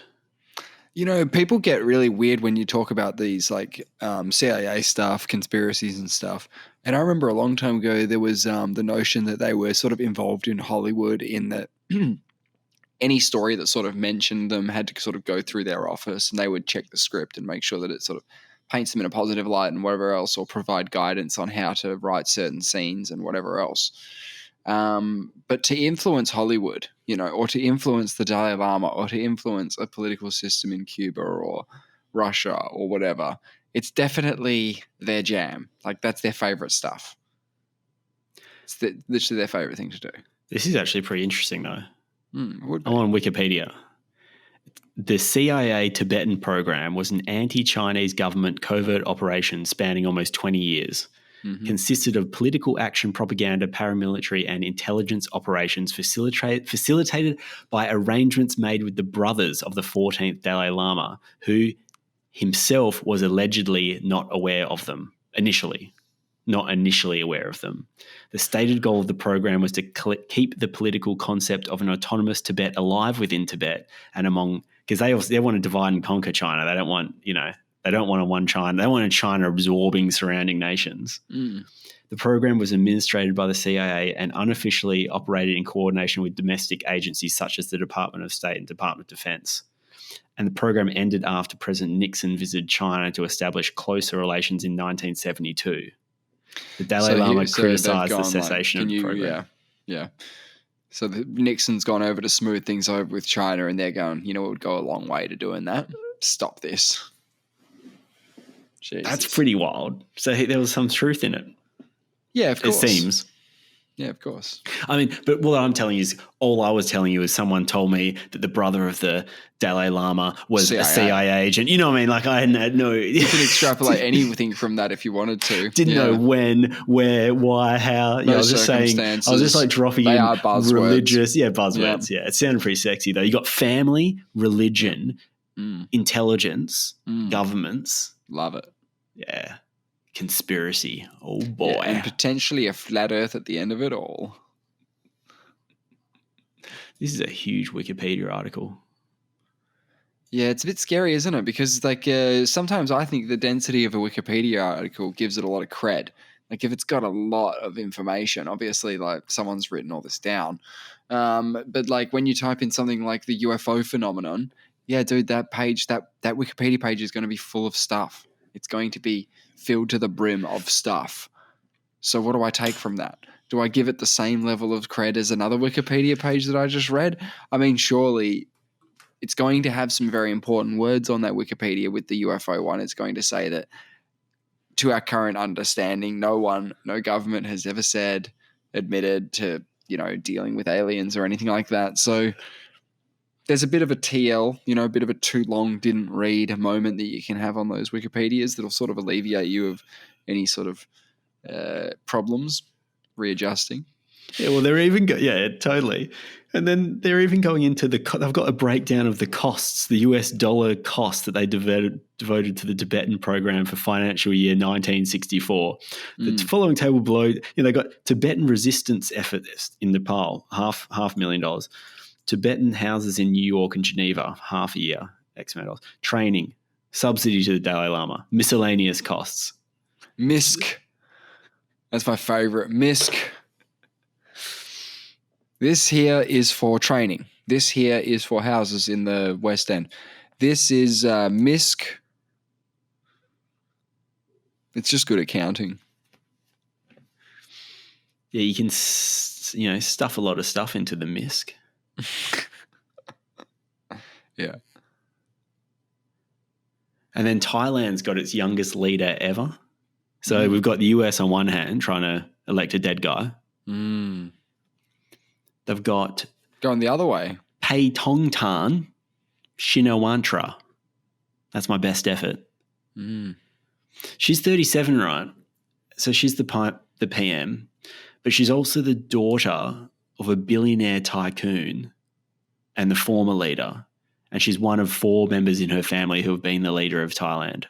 You know, people get really weird when you talk about these like CIA stuff, conspiracies and stuff. And I remember a long time ago there was the notion that they were sort of involved in Hollywood, in that any story that sort of mentioned them had to sort of go through their office, and they would check the script and make sure that it sort of paints them in a positive light and whatever else, or provide guidance on how to write certain scenes and whatever else. But to influence Hollywood, you know, or to influence the Dalai Lama, or to influence a political system in Cuba or Russia or whatever, it's definitely their jam. Like, that's their favorite stuff. It's literally their favorite thing to do. This is actually pretty interesting, though. Would be. I'm on Wikipedia. The CIA Tibetan program was an anti-Chinese government covert operation spanning almost 20 years. Consisted of political action, propaganda, paramilitary, and intelligence operations facilitated by arrangements made with the brothers of the 14th Dalai Lama, who himself was allegedly not aware of them initially. Not initially aware of them. The stated goal of the program was to keep the political concept of an autonomous Tibet alive within Tibet and among, because they want to divide and conquer China. They don't want, they don't want a one China. They want a China absorbing surrounding nations. The program was administered by the CIA and unofficially operated in coordination with domestic agencies such as the Department of State and Department of Defense. And the program ended after President Nixon visited China to establish closer relations in 1972. The Dalai Lama criticised the cessation of the program. Yeah. So Nixon's gone over to smooth things over with China, and they're going, you know, it would go a long way to doing that. Stop this. Jesus. That's pretty wild. So there was some truth in it. Yeah, of course. It seems. Yeah, of course. I mean, but what I'm telling you is, all I was telling you is someone told me that the brother of the Dalai Lama was a CIA agent. You know what I mean? Like, I had no... You can extrapolate anything from that if you wanted to. Didn't know when, where, why, how. I was just saying, I was just like dropping in religious... Yeah, buzzwords. Yeah, it sounded pretty sexy though. You got family, religion, intelligence, governments. Love it. Yeah. Conspiracy. Oh boy. Yeah, and potentially a flat earth at the end of it all. This is a huge Wikipedia article. Yeah, it's a bit scary, isn't it? Because sometimes I think the density of a Wikipedia article gives it a lot of cred. Like, if it's got a lot of information, obviously like someone's written all this down. But like when you type in something like the UFO phenomenon, yeah, dude, that Wikipedia page is going to be full of stuff. It's going to be filled to the brim of stuff. So what do I take from that? Do I give it the same level of cred as another Wikipedia page that I just read? I mean, surely it's going to have some very important words on that Wikipedia. With the UFO one, it's going to say that, to our current understanding, no government has ever admitted to, dealing with aliens or anything like that. So there's a bit of a TL, a bit of a too long didn't read moment that you can have on those Wikipedias that'll sort of alleviate you of any sort of problems readjusting. Yeah, well, they're even totally. And then they're even going into they've got a breakdown of the costs, the US dollar cost that they devoted to the Tibetan program for financial year 1964. The following table below, they got Tibetan resistance efforts in Nepal, $500,000. Tibetan houses in New York and Geneva, half a year, X amount of dollars. Training, subsidy to the Dalai Lama, miscellaneous costs. MISC. That's my favorite. MISC. This here is for training. This here is for houses in the West End. This is MISC. It's just good accounting. Yeah, you can, stuff a lot of stuff into the MISC. Yeah. And then Thailand's got its youngest leader ever. So we've got the US on one hand trying to elect a dead guy. They've got... Going the other way. Pei Tongtan Shinawatra. That's my best effort. She's 37, right? So she's the PM, but she's also the daughter of a billionaire tycoon and the former leader. And she's one of 4 members in her family who have been the leader of Thailand.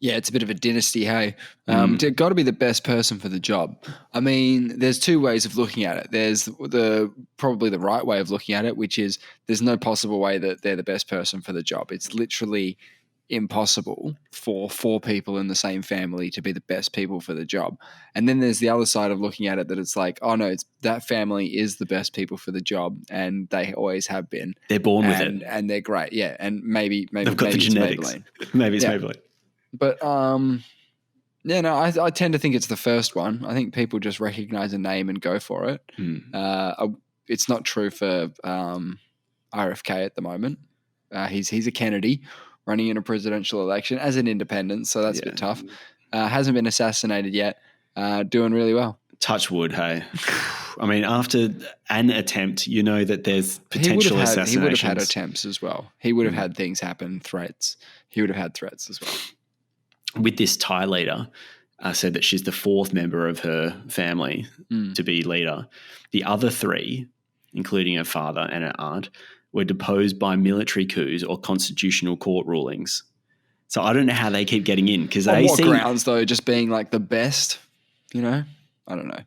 Yeah, it's a bit of a dynasty, hey. Got to be the best person for the job. I mean, there's two ways of looking at it. There's probably the right way of looking at it, which is there's no possible way that they're the best person for the job. It's literally impossible for four people in the same family to be the best people for the job. And then there's the other side of looking at it that it's like, oh no, it's that family is the best people for the job, and they always have been. They're born with it, and they're great. Yeah, and maybe they've got the genetics. Maybe it's Maybelline. But yeah, no, I tend to think it's the first one. I think people just recognize a name and go for it. It's not true for RFK at the moment. He's a Kennedy running in a presidential election as an independent, so that's a bit tough. Hasn't been assassinated yet. Doing really well. Touch wood, hey. I mean, after an attempt, you know that there's potential assassinations. He would have had attempts as well. He would have had things happen, threats. He would have had threats as well. With this Thai leader, said that she's the fourth member of her family to be leader. The other three, including her father and her aunt, were deposed by military coups or constitutional court rulings. So I don't know how they keep getting in because they on what grounds though? Just being like the best, you know? I don't know.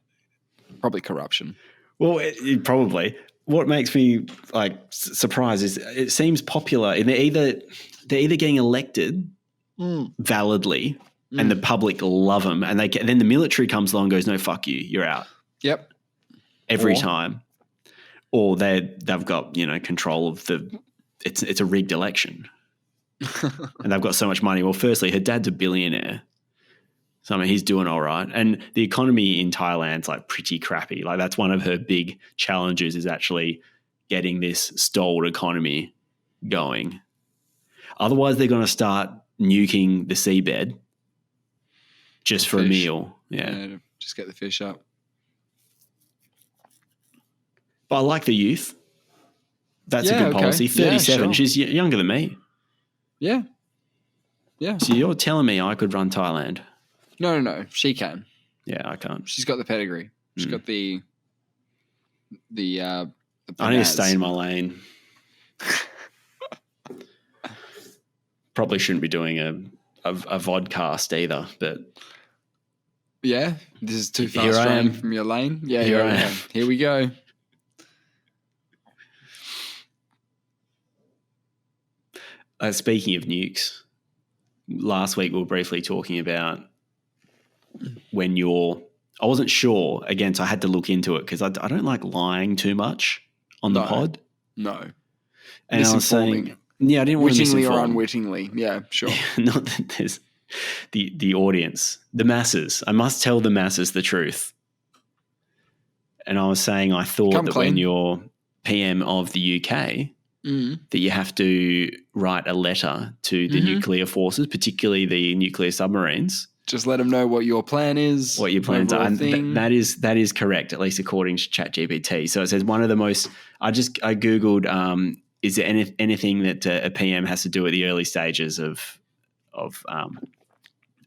Probably corruption. Well, it probably. What makes me like surprised is it seems popular, and they're either getting elected validly, and the public love them, and then the military comes along and goes, "No, fuck you, you're out." Yep. Every time. Or they've got, control of it's a rigged election. And they've got so much money. Well, firstly, her dad's a billionaire. So, I mean, he's doing all right. And the economy in Thailand's like pretty crappy. Like that's one of her big challenges is actually getting this stalled economy going. Otherwise, they're going to start nuking the seabed just for a meal. Yeah. Just get the fish up. But I like the youth. That's a good policy. 37. Yeah, sure. She's younger than me. Yeah. Yeah. So you're telling me I could run Thailand? No. She can. Yeah, I can't. She's got the pedigree. She's got the I need to stay in my lane. Probably shouldn't be doing a vodcast either, but... Yeah? This is too far straying from your lane? Yeah, here I am. Here we go. Speaking of nukes, last week we were briefly talking about when I wasn't sure, again, so I had to look into it because I don't like lying too much on the pod. No. And I was saying, I didn't want to misinform. Wittingly or unwittingly. Yeah, sure. Not that there's the audience, the masses. I must tell the masses the truth. And I was saying I thought that when you're PM of the UK... that you have to write a letter to the nuclear forces, particularly the nuclear submarines. Just let them know what your plan is. What your plans are. And that is correct, at least according to ChatGPT. So it says one of the most – I Googled is there anything that a PM has to do at the early stages of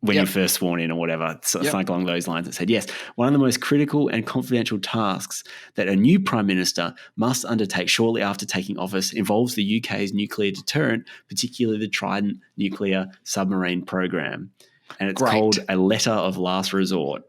when you're first sworn in or whatever, something along those lines. It said, yes, one of the most critical and confidential tasks that a new Prime Minister must undertake shortly after taking office involves the UK's nuclear deterrent, particularly the Trident nuclear submarine program. And it's called a letter of last resort.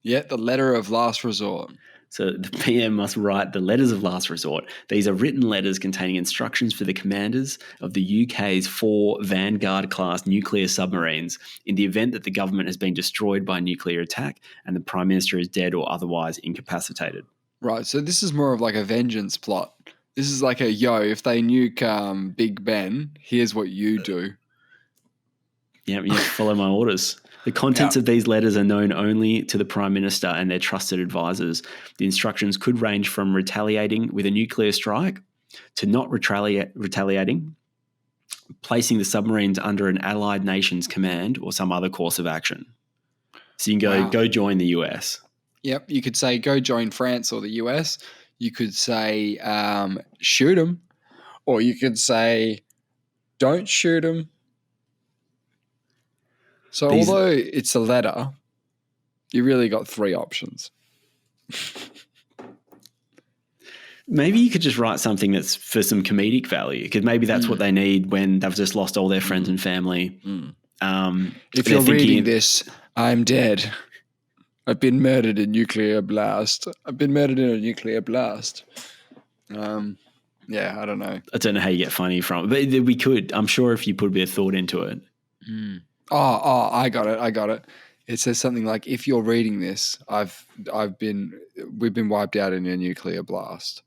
Yeah, the letter of last resort. So the PM must write the letters of last resort. These are written letters containing instructions for the commanders of the UK's 4 Vanguard-class nuclear submarines in the event that the government has been destroyed by a nuclear attack and the Prime Minister is dead or otherwise incapacitated. Right, so this is more of like a vengeance plot. This is like if they nuke Big Ben, here's what you do. Yeah, you have to follow my orders. The contents of these letters are known only to the Prime Minister and their trusted advisors. The instructions could range from retaliating with a nuclear strike to not retaliating, placing the submarines under an allied nation's command or some other course of action. So you can go join the US. Yep, you could say go join France or the US. You could say shoot them, or you could say don't shoot them. So although it's a letter, you really got 3 options. Maybe you could just write something that's for some comedic value, because maybe that's what they need when they've just lost all their friends and family. If you're reading this, I'm dead. I've been murdered in nuclear blast. I've been murdered in a nuclear blast. Yeah, I don't know. I don't know how you get funny from it, but we could. I'm sure if you put a bit of thought into it. Oh, I got it. It says something like, if you're reading this, we've been wiped out in a nuclear blast.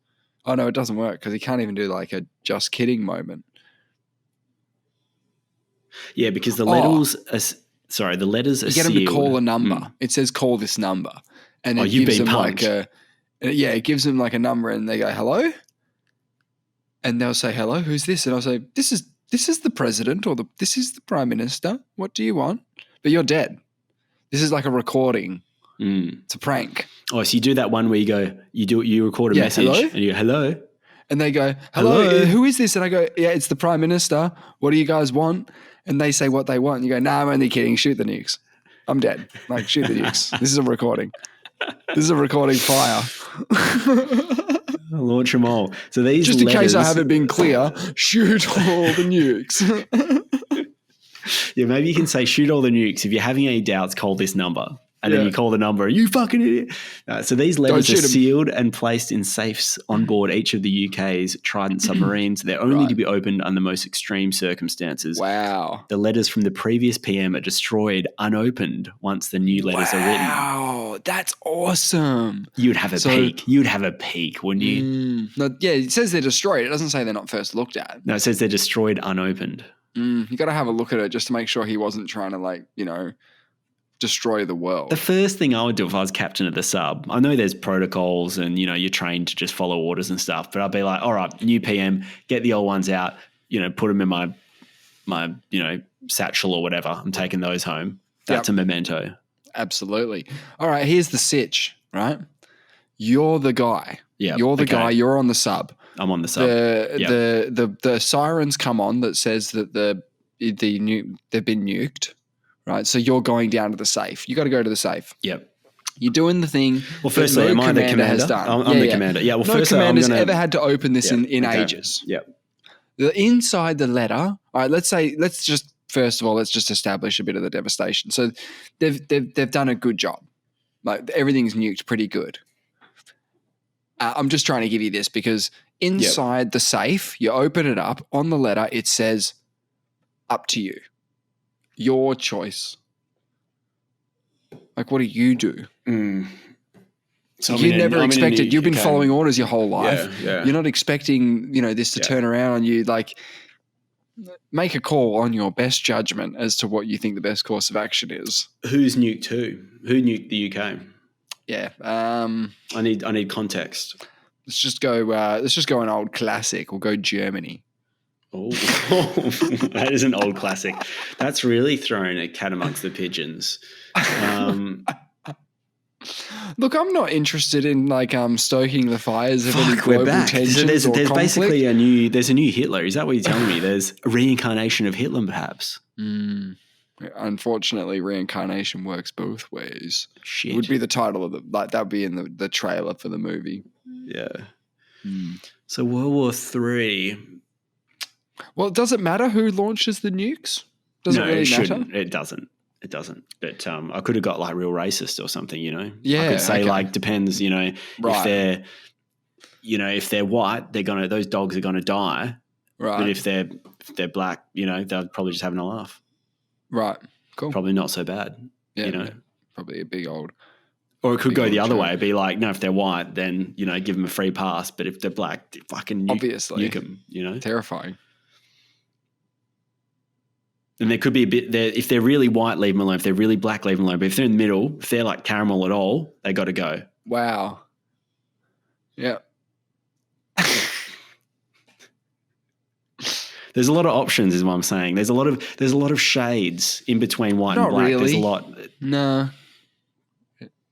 Oh no, it doesn't work because he can't even do like a just kidding moment. Yeah, because the letters the letters are you get him sealed. to call a number. It says call this number. And it gives him it gives them like a number and they go, hello? And they'll say, hello, who's this? And I'll say, this is the president or this is the prime minister. What do you want? But you're dead. This is like a recording. It's a prank. Oh, so you do that one where you record a message hello? And you go, hello. And they go, hello, who is this? And I go, yeah, it's the prime minister. What do you guys want? And they say what they want. And you go, nah, I'm only kidding. Shoot the nukes. I'm dead. Like, shoot the nukes. This is a recording. This is a recording fire. Launch them all. So these just in case I haven't been clear, shoot all the nukes. Yeah, maybe you can say shoot all the nukes. If you're having any doubts, call this number. And then you call the number, you fucking idiot. So these letters are sealed and placed in safes on board each of the UK's Trident submarines. They're only to be opened under most extreme circumstances. Wow. The letters from the previous PM are destroyed unopened once the new letters are written. Wow, that's awesome. You'd have a peek. You'd have a peek, wouldn't you? No, yeah, it says they're destroyed. It doesn't say they're not first looked at. No, it says they're destroyed unopened. You got to have a look at it just to make sure he wasn't trying to, destroy the world. The first thing I would do if I was captain of the sub, I know there's protocols and, you're trained to just follow orders and stuff, but I'd be like, all right, new PM, get the old ones out, put them in my satchel or whatever. I'm taking those home. That's a memento. Absolutely. All right, here's the sitch, right? You're the guy. Yeah. You're the guy. You're on the sub. I'm on the sub. The sirens come on that says that they've been nuked. Right, so you're going down to the safe. You got to go to the safe. Yep. You're doing the thing. Well, firstly, am I the commander? Has done. I'm the commander. Yeah. Well, no commander's ever had to open this in ages. Yep. Inside the letter. All right. Let's just establish a bit of the devastation. So they've done a good job. Like everything's nuked pretty good. I'm just trying to give you this because inside the safe, you open it up. On the letter, it says, "Up to you." Your choice. Like, what do you do? So you never expected. You've been following orders your whole life. Yeah. You're not expecting, this to turn around on you. Like, make a call on your best judgment as to what you think the best course of action is. Who's nuked who? Who nuked the UK? Yeah. I need context. Let's just go an old classic. We'll go Germany. Oh, that is an old classic. That's really thrown a cat amongst the pigeons. Look, I'm not interested in stoking the fires of any global tensions so there's conflict. Basically a new Hitler. Is that what you're telling me? There's a reincarnation of Hitler, perhaps. Unfortunately, reincarnation works both ways. Shit. Would be the title of that would be in the trailer for the movie. Yeah. So World War III. Well, does it matter who launches the nukes? Does it really matter? It doesn't. It doesn't. But I could have got real racist or something, Yeah. I could say depends, if they're white, those dogs are gonna die. Right. But if they're black, they're probably just having a laugh. Right. Cool. Probably not so bad. Yeah. Probably a big old. Or it could go the other way, be like, no, if they're white, then give them a free pass. But if they're black, fucking obviously nuke them. Terrifying. And there could be a bit there. If they're really white, leave them alone. If they're really black, leave them alone. But if they're in the middle, if they're like caramel at all, they got to go. Wow. Yeah. There's a lot of options, is what I'm saying. There's a lot of shades in between white and black. Really. There's a lot. No.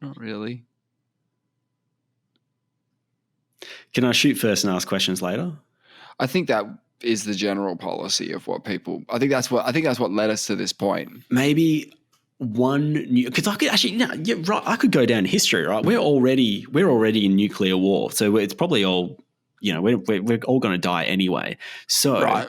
Not really. Can I shoot first and ask questions later? I think that is the general policy of what people. I think that's what led us to this point. Maybe because I could actually I could go down history. Right, we're already in nuclear war, so it's probably all we're all going to die anyway. So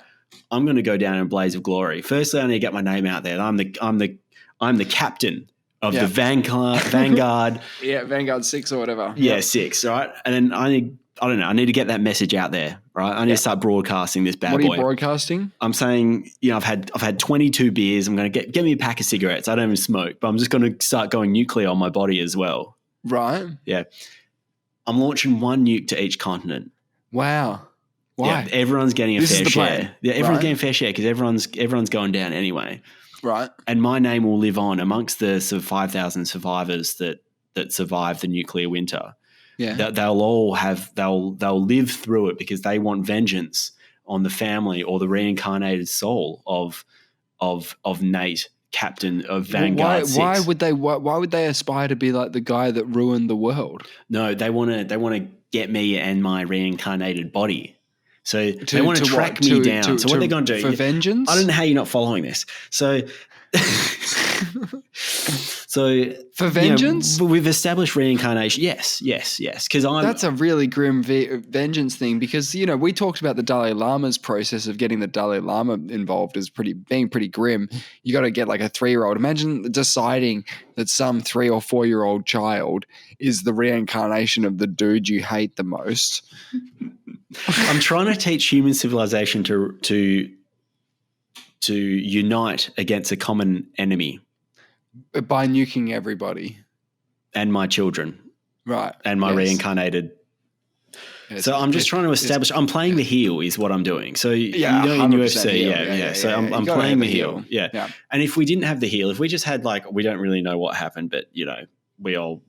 I'm going to go down in a blaze of glory. Firstly, I need to get my name out there. I'm the captain of the Vanguard. Yeah, Vanguard 6 or whatever. Yeah, 6, right? And then I need to get that message out there, right? I need to start broadcasting this bad boy. What are you broadcasting? I'm saying, I've had 22 beers. I'm going to get me a pack of cigarettes. I don't even smoke, but I'm just going to start going nuclear on my body as well. Right. Yeah. I'm launching 1 nuke to each continent. Wow. Why? Yeah, everyone's getting a fair share. Plan. Yeah, everyone's getting a fair share because everyone's going down anyway. Right. And my name will live on amongst the sort of 5,000 survivors that survived the nuclear winter. Yeah. They'll live through it because they want vengeance on the family or the reincarnated soul of Nate, captain of Vanguard 6. Why would they aspire to be like the guy that ruined the world? No, they want to get me and my reincarnated body. So they want to track me down. So what they're going to do for vengeance? I don't know how you're not following this. So for vengeance, we've established reincarnation. Yes. Because that's a really grim vengeance thing. Because we talked about the Dalai Lama's process of getting the Dalai Lama involved as being pretty grim. You got to get like a 3-year-old. Imagine deciding that some 3 or 4-year-old child is the reincarnation of the dude you hate the most. I'm trying to teach human civilization to unite against a common enemy. By nuking everybody. And my children. Right. And my reincarnated. So I'm just trying to establish, I'm playing the heel is what I'm doing. So in UFC, So I'm playing the heel. Yeah. And if we didn't have the heel, if we just had we don't really know what happened, but we all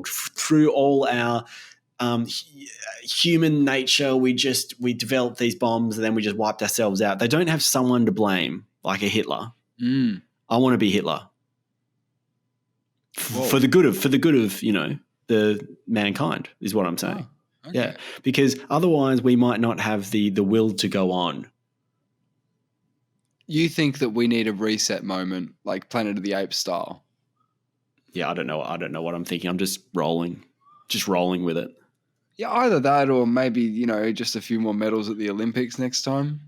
through all our human nature, we developed these bombs and then we just wiped ourselves out. They don't have someone to blame like a Hitler. I want to be Hitler. For the good of the mankind is what I'm saying. Oh, okay. Yeah, because otherwise we might not have the will to go on. You think that we need a reset moment, like Planet of the Apes style? Yeah, I don't know what I'm thinking. I'm just rolling with it. Yeah, either that or maybe just a few more medals at the Olympics next time.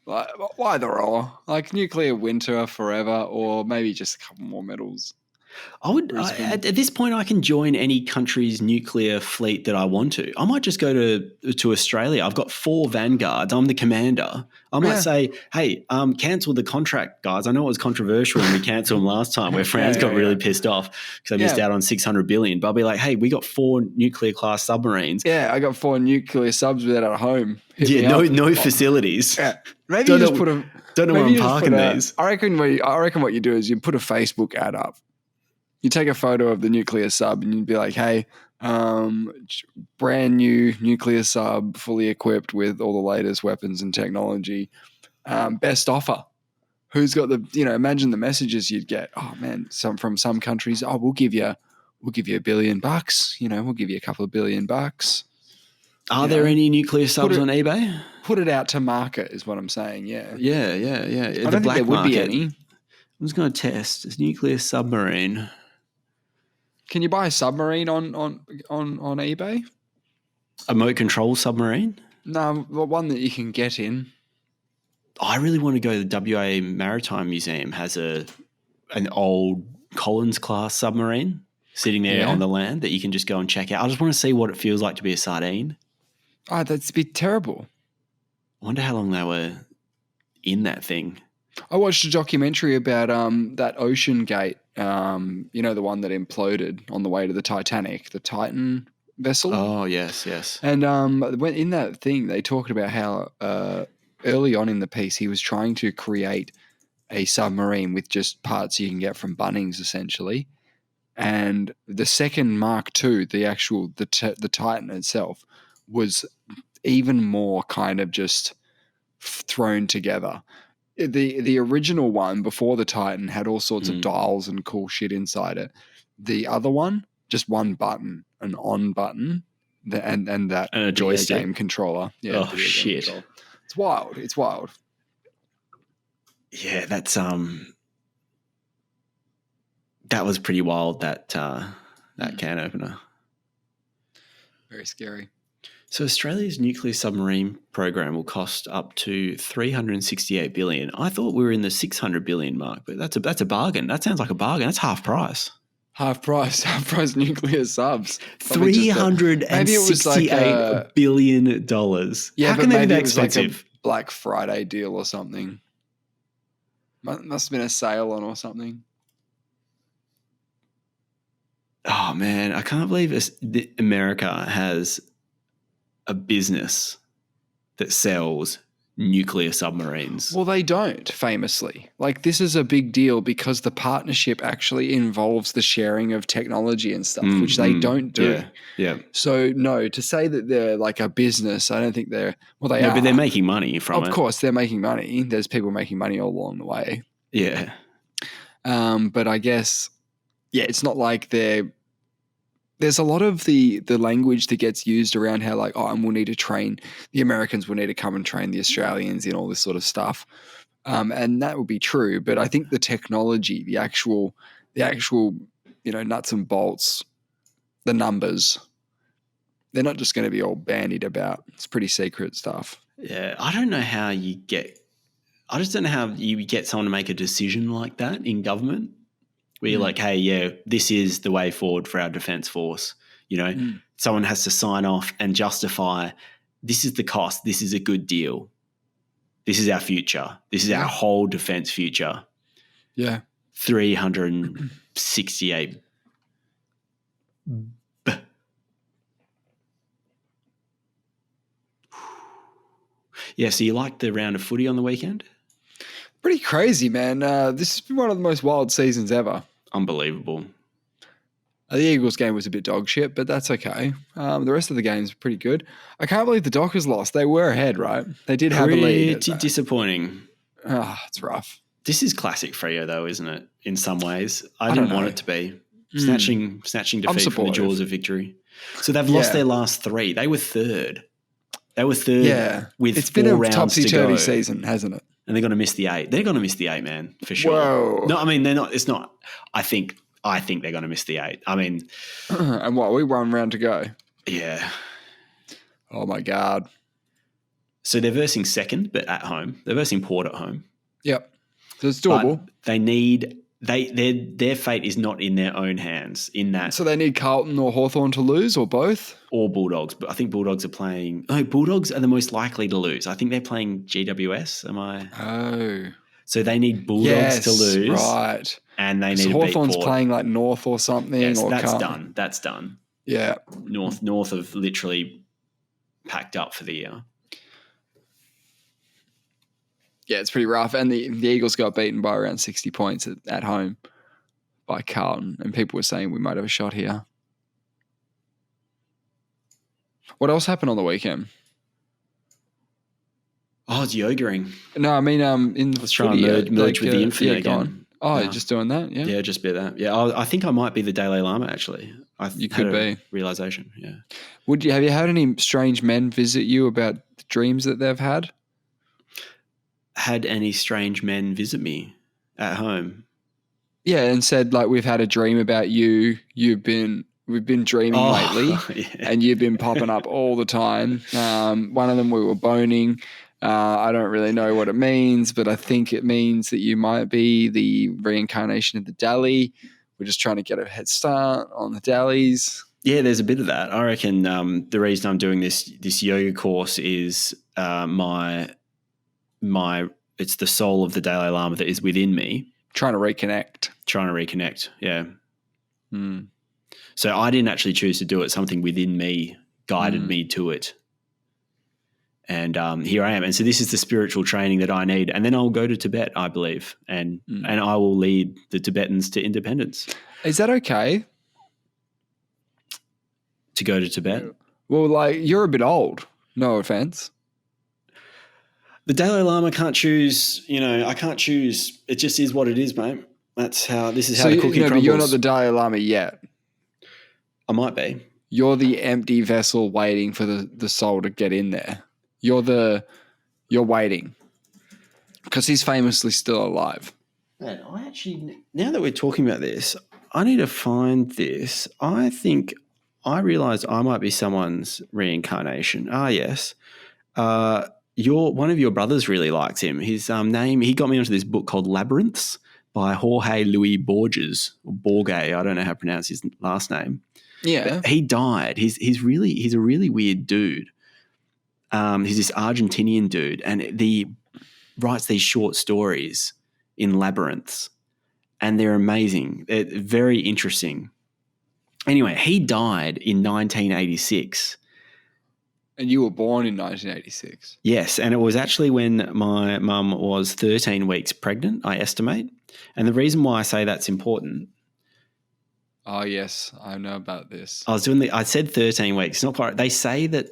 Like either or, like nuclear winter forever, or maybe just a couple more medals. At this point, I can join any country's nuclear fleet that I want to. I might just go to Australia. I've got 4 Vanguards. I'm the commander. I might say, hey, cancel the contract, guys. I know it was controversial when we cancelled them last time where France got really pissed off because they missed out on 600 billion. But I'll be like, hey, we got 4 nuclear class submarines. Yeah, I got 4 nuclear subs without a home. No facilities. Yeah. Maybe you just put a... Don't know where I'm parking these. I reckon what you do is you put a Facebook ad up. You take a photo of the nuclear sub and you'd be like, hey, brand new nuclear sub, fully equipped with all the latest weapons and technology. Best offer. Who's got the, imagine the messages you'd get. Oh man, from some countries, we'll give you $1 billion. We'll give you a couple of $1 billion. Are there any nuclear subs on eBay? Put it out to market is what I'm saying. Yeah. Yeah. I don't think there would be any. I'm just going to test this nuclear submarine. Can you buy a submarine on eBay? A remote control submarine? No, one that you can get in. I really want to go to the WA Maritime Museum. Has an old Collins class submarine sitting there on the land that you can just go and check out. I just want to see what it feels like to be a sardine. Oh, that'd be terrible. I wonder how long they were in that thing. I watched a documentary about that Ocean Gate, the one that imploded on the way to the Titanic, the Titan vessel. Oh, yes. And in that thing, they talked about how early on in the piece, he was trying to create a submarine with just parts you can get from Bunnings, essentially. And the second Mark II, the Titan itself, was even more kind of just thrown together. The original one before the Titan had all sorts of dials and cool shit inside it. The other one, just one button, an on button, and a joystick game controller. Yeah. Oh shit! It's wild. It's wild. Yeah, that's that was pretty wild. That can opener. Very scary. So Australia's nuclear submarine program will cost up to $368 billion. I thought we were in the $600 billion mark, but that's a bargain. That sounds like a bargain. That's half price. Half price nuclear subs. $368 billion. Yeah, how can they be that expensive? Like a Black Friday deal or something. Must have been a sale on or something. Oh man, I can't believe America has a business that sells nuclear submarines. Well, they don't, famously. Like, this is a big deal because the partnership actually involves the sharing of technology and stuff, which they don't do. Yeah. So, no, to say that they're like a business, I don't think they're, well, they are. But they're making money from it. Of course, they're making money. There's people making money all along the way. Yeah. But I guess, yeah, it's not like there's a lot of the language that gets used around how like, and we'll need to train, the Americans will need to come and train the Australians in all this sort of stuff. And that would be true. But I think the technology, the actual, nuts and bolts, the numbers, they're not just going to be all bandied about. It's pretty secret stuff. Yeah. I don't know how you get someone to make a decision like that in government. Where you're like, hey, yeah, this is the way forward for our defence force. Someone has to sign off and justify, this is the cost, this is a good deal. This is our future. This is our whole defence future. Yeah. 368. Yeah, so you liked the round of footy on the weekend? Pretty crazy, man. This has been one of the most wild seasons ever. Unbelievable. The Eagles game was a bit dog shit, but that's okay. The rest of the games were pretty good. I can't believe the Dockers lost. They were ahead, right? They did have a lead. Pretty disappointing. It's rough. This is classic Freo, though, isn't it? In some ways. I didn't want it to be. Snatching defeat from the jaws of victory. So they've lost their last three. They were third. With it's been a topsy-turvy season, hasn't it? And they're going to miss the 8. They're going to miss the 8, man, for sure. Whoa. No, I mean, they're not. It's not. I think they're going to miss the 8. I mean. And what? We 1 round to go. Yeah. Oh, my God. So they're versing second, but at home. They're versing Port at home. Yep. So it's doable. But they need. Their fate is not in their own hands in that. So they need Carlton or Hawthorn to lose or both? Or Bulldogs. But I think Bulldogs are playing... No, Bulldogs are the most likely to lose. I think they're playing GWS. Am I... Oh. So they need Bulldogs to lose. Right. And they need to beat Hawthorn's Port. Playing like North or something. Yes, or that's Carlton. done. That's done. Yeah. North have literally packed up for the year. Yeah, it's pretty rough. And the Eagles got beaten by around 60 points at home by Carlton. And people were saying we might have a shot here. What else happened on the weekend? Oh, it's yogaing. No, I mean, let's try and merge with the infinite again. Oh, you're just doing that? Yeah. Yeah, just be that. Yeah, I think I might be the Dalai Lama, actually. You could be. Realization, yeah. Have you had any strange men visit you about the dreams that they've had? Had any strange men visit me at home? Yeah, and said, like, we've had a dream about you. We've been dreaming lately, and you've been popping up all the time. One of them we were boning. I don't really know what it means, but I think it means that you might be the reincarnation of the Dali. We're just trying to get a head start on the Dalis. Yeah, there's a bit of that. I reckon the reason I'm doing this yoga course is it's the soul of the Dalai Lama that is within me. Trying to reconnect, yeah. So I didn't actually choose to do it. Something within me guided me to it. And here I am. And so this is the spiritual training that I need. And then I'll go to Tibet, I believe, and I will lead the Tibetans to independence. Is that okay? To go to Tibet? Well, like, you're a bit old. No offense. The Dalai Lama can't choose, I can't choose. It just is what it is, mate. This is how the cookie crumbles. But you're not the Dalai Lama yet. I might be. You're the empty vessel waiting for the soul to get in there. You're waiting. Because he's famously still alive. Man, now that we're talking about this, I need to find this. I think I realised I might be someone's reincarnation. Ah, yes. One of your brothers really likes him. His name, he got me onto this book called Labyrinths by Jorge Luis Borges, or Borges. I don't know how to pronounce his last name. Yeah. But he died. He's a really weird dude. He's this Argentinian dude, and he writes these short stories in Labyrinths, and they're amazing. They're very interesting. Anyway, he died in 1986. And you were born in 1986. Yes, and it was actually when my mum was 13 weeks pregnant, I estimate. And the reason why I say that's important. Oh, yes, I know about this. I said 13 weeks, not quite. They say that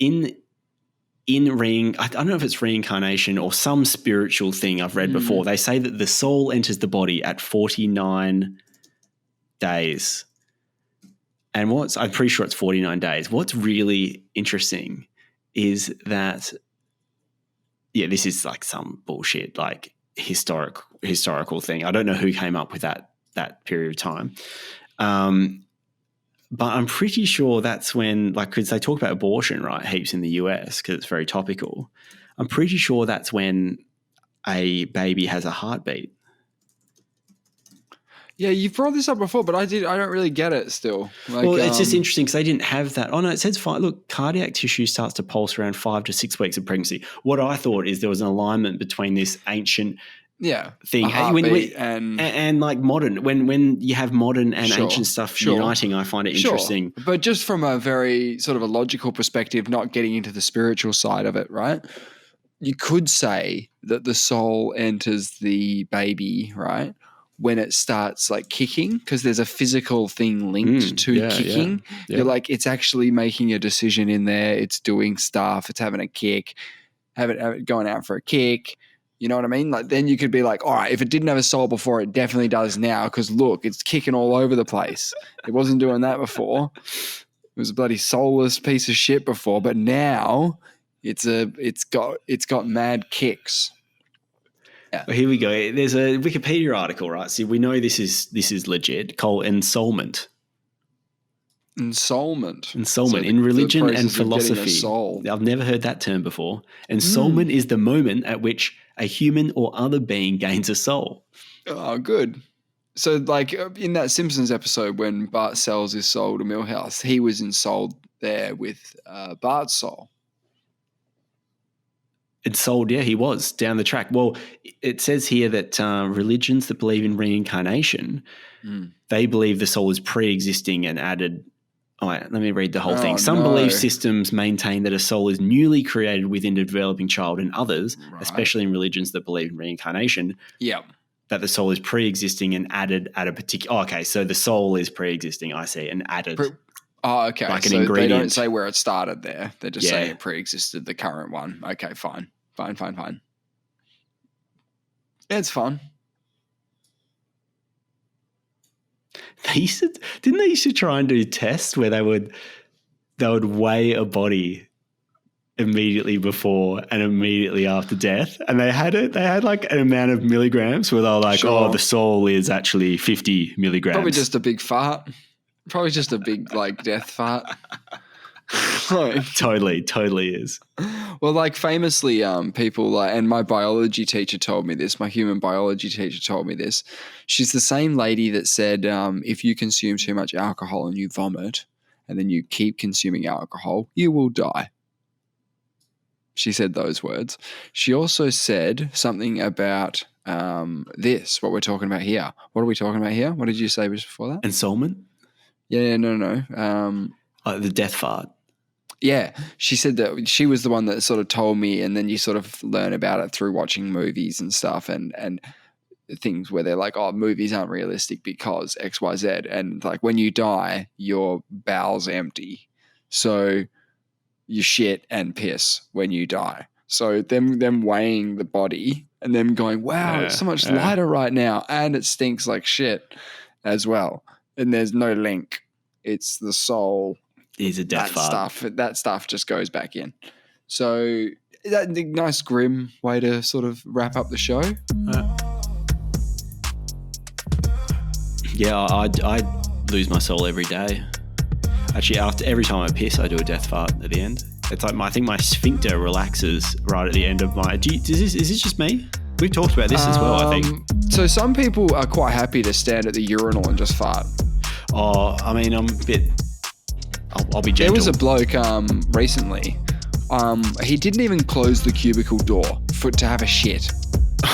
I don't know if it's reincarnation or some spiritual thing I've read before. They say that the soul enters the body at 49 days. And I'm pretty sure it's 49 days. What's really interesting is that, this is like some bullshit, like historical thing. I don't know who came up with that period of time. But I'm pretty sure that's when, because they talk about abortion, right, heaps in the US because it's very topical. I'm pretty sure that's when a baby has a heartbeat. Yeah, you've brought this up before, but I don't really get it still. Well, it's just interesting because they didn't have that. Oh, no, it says look, cardiac tissue starts to pulse around 5 to 6 weeks of pregnancy. What I thought is there was an alignment between this ancient thing and like modern. When you have modern and ancient stuff uniting, I find it interesting. But just from a very sort of a logical perspective, not getting into the spiritual side of it, right? You could say that the soul enters the baby, right, when it starts like kicking, because there's a physical thing linked to kicking. Yeah. You're like, it's actually making a decision in there. It's doing stuff. It's having a kick, have it going out for a kick. You know what I mean? Like then you could be like, all right, if it didn't have a soul before, it definitely does now. Because look, it's kicking all over the place. It wasn't doing that before. It was a bloody soulless piece of shit before, but now it's got mad kicks. Yeah. Well, here we go. There's a Wikipedia article, right? See, we know this is legit. Called Ensoulment. Ensoulment. So in religion and philosophy. I've never heard that term before. Ensoulment is the moment at which a human or other being gains a soul. Oh, good. So, like in that Simpsons episode when Bart sells his soul to Milhouse, he was ensouled there with Bart's soul. Ensouled, yeah, he was down the track. Well, it says here that religions that believe in reincarnation, they believe the soul is pre-existing and added. All right, let me read the whole thing. Some belief systems maintain that a soul is newly created within a developing child, and others, especially in religions that believe in reincarnation, that the soul is pre-existing and added at a particular. Oh, okay, so the soul is pre-existing. I see, and added. Okay. Like an ingredient. They don't say where it started there. They're just saying it pre-existed the current one. Okay, fine. Yeah, it's fun. Didn't they used to try and do tests where they would weigh a body immediately before and immediately after death, and they had like an amount of milligrams where they were like, oh, the soul is actually 50 milligrams. Probably just a big fart. Probably just a big like death fart. Totally is. Well, like famously, people like, and my biology teacher told me this. My human biology teacher told me this. She's the same lady that said, if you consume too much alcohol and you vomit, and then you keep consuming alcohol, you will die. She said those words. She also said something about this. What we're talking about here. What are we talking about here? What did you say before that? Ensoulment. Yeah, no. The death fart. Yeah, she said that she was the one that sort of told me, and then you sort of learn about it through watching movies and stuff and things where they're like, oh, movies aren't realistic because X, Y, Z. And like when you die, your bowel's empty. So you shit and piss when you die. So them weighing the body and them going, wow, it's so much lighter right now. And it stinks like shit as well. And there's no link. It's the soul. Is a death fart. That stuff just goes back in. So that nice grim way to sort of wrap up the show. Yeah, I lose my soul every day. Actually, after every time I piss, I do a death fart at the end. It's like I think my sphincter relaxes right at the end of my. Is this just me? We've talked about this as well, I think. So some people are quite happy to stand at the urinal and just fart. Oh, I mean, I'm a bit. I'll be gentle. There was a bloke recently. He didn't even close the cubicle door to have a shit.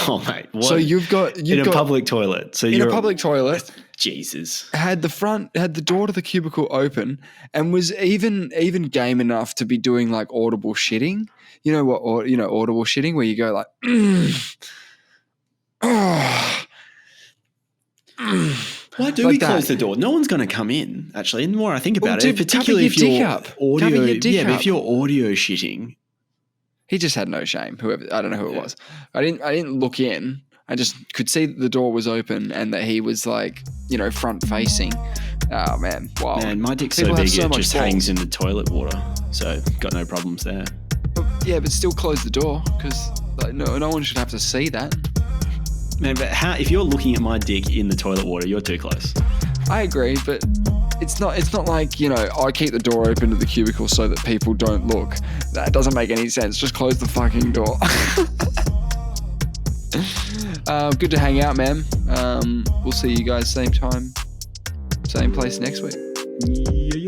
Oh mate, what? So you've got a public toilet. So in a public toilet. Jesus. Had the door to the cubicle open and was even game enough to be doing like audible shitting. You know what? Or audible shitting where you go like. Why do we close the door? No one's going to come in. Actually, the more I think about it, particularly if you're audio, if you're audio shitting. He just had no shame. I don't know who it was. I didn't look in. I just could see that the door was open and that he was like, front facing. Oh man, wow. Man, my dick's so big it just hangs in the toilet water. So got no problems there. But still close the door because no one should have to see that. Man, but if you're looking at my dick in the toilet water, you're too close. I agree, but it's not like, I keep the door open to the cubicle so that people don't look. That doesn't make any sense. Just close the fucking door. Good to hang out, man. We'll see you guys same time, same place next week. Yeah.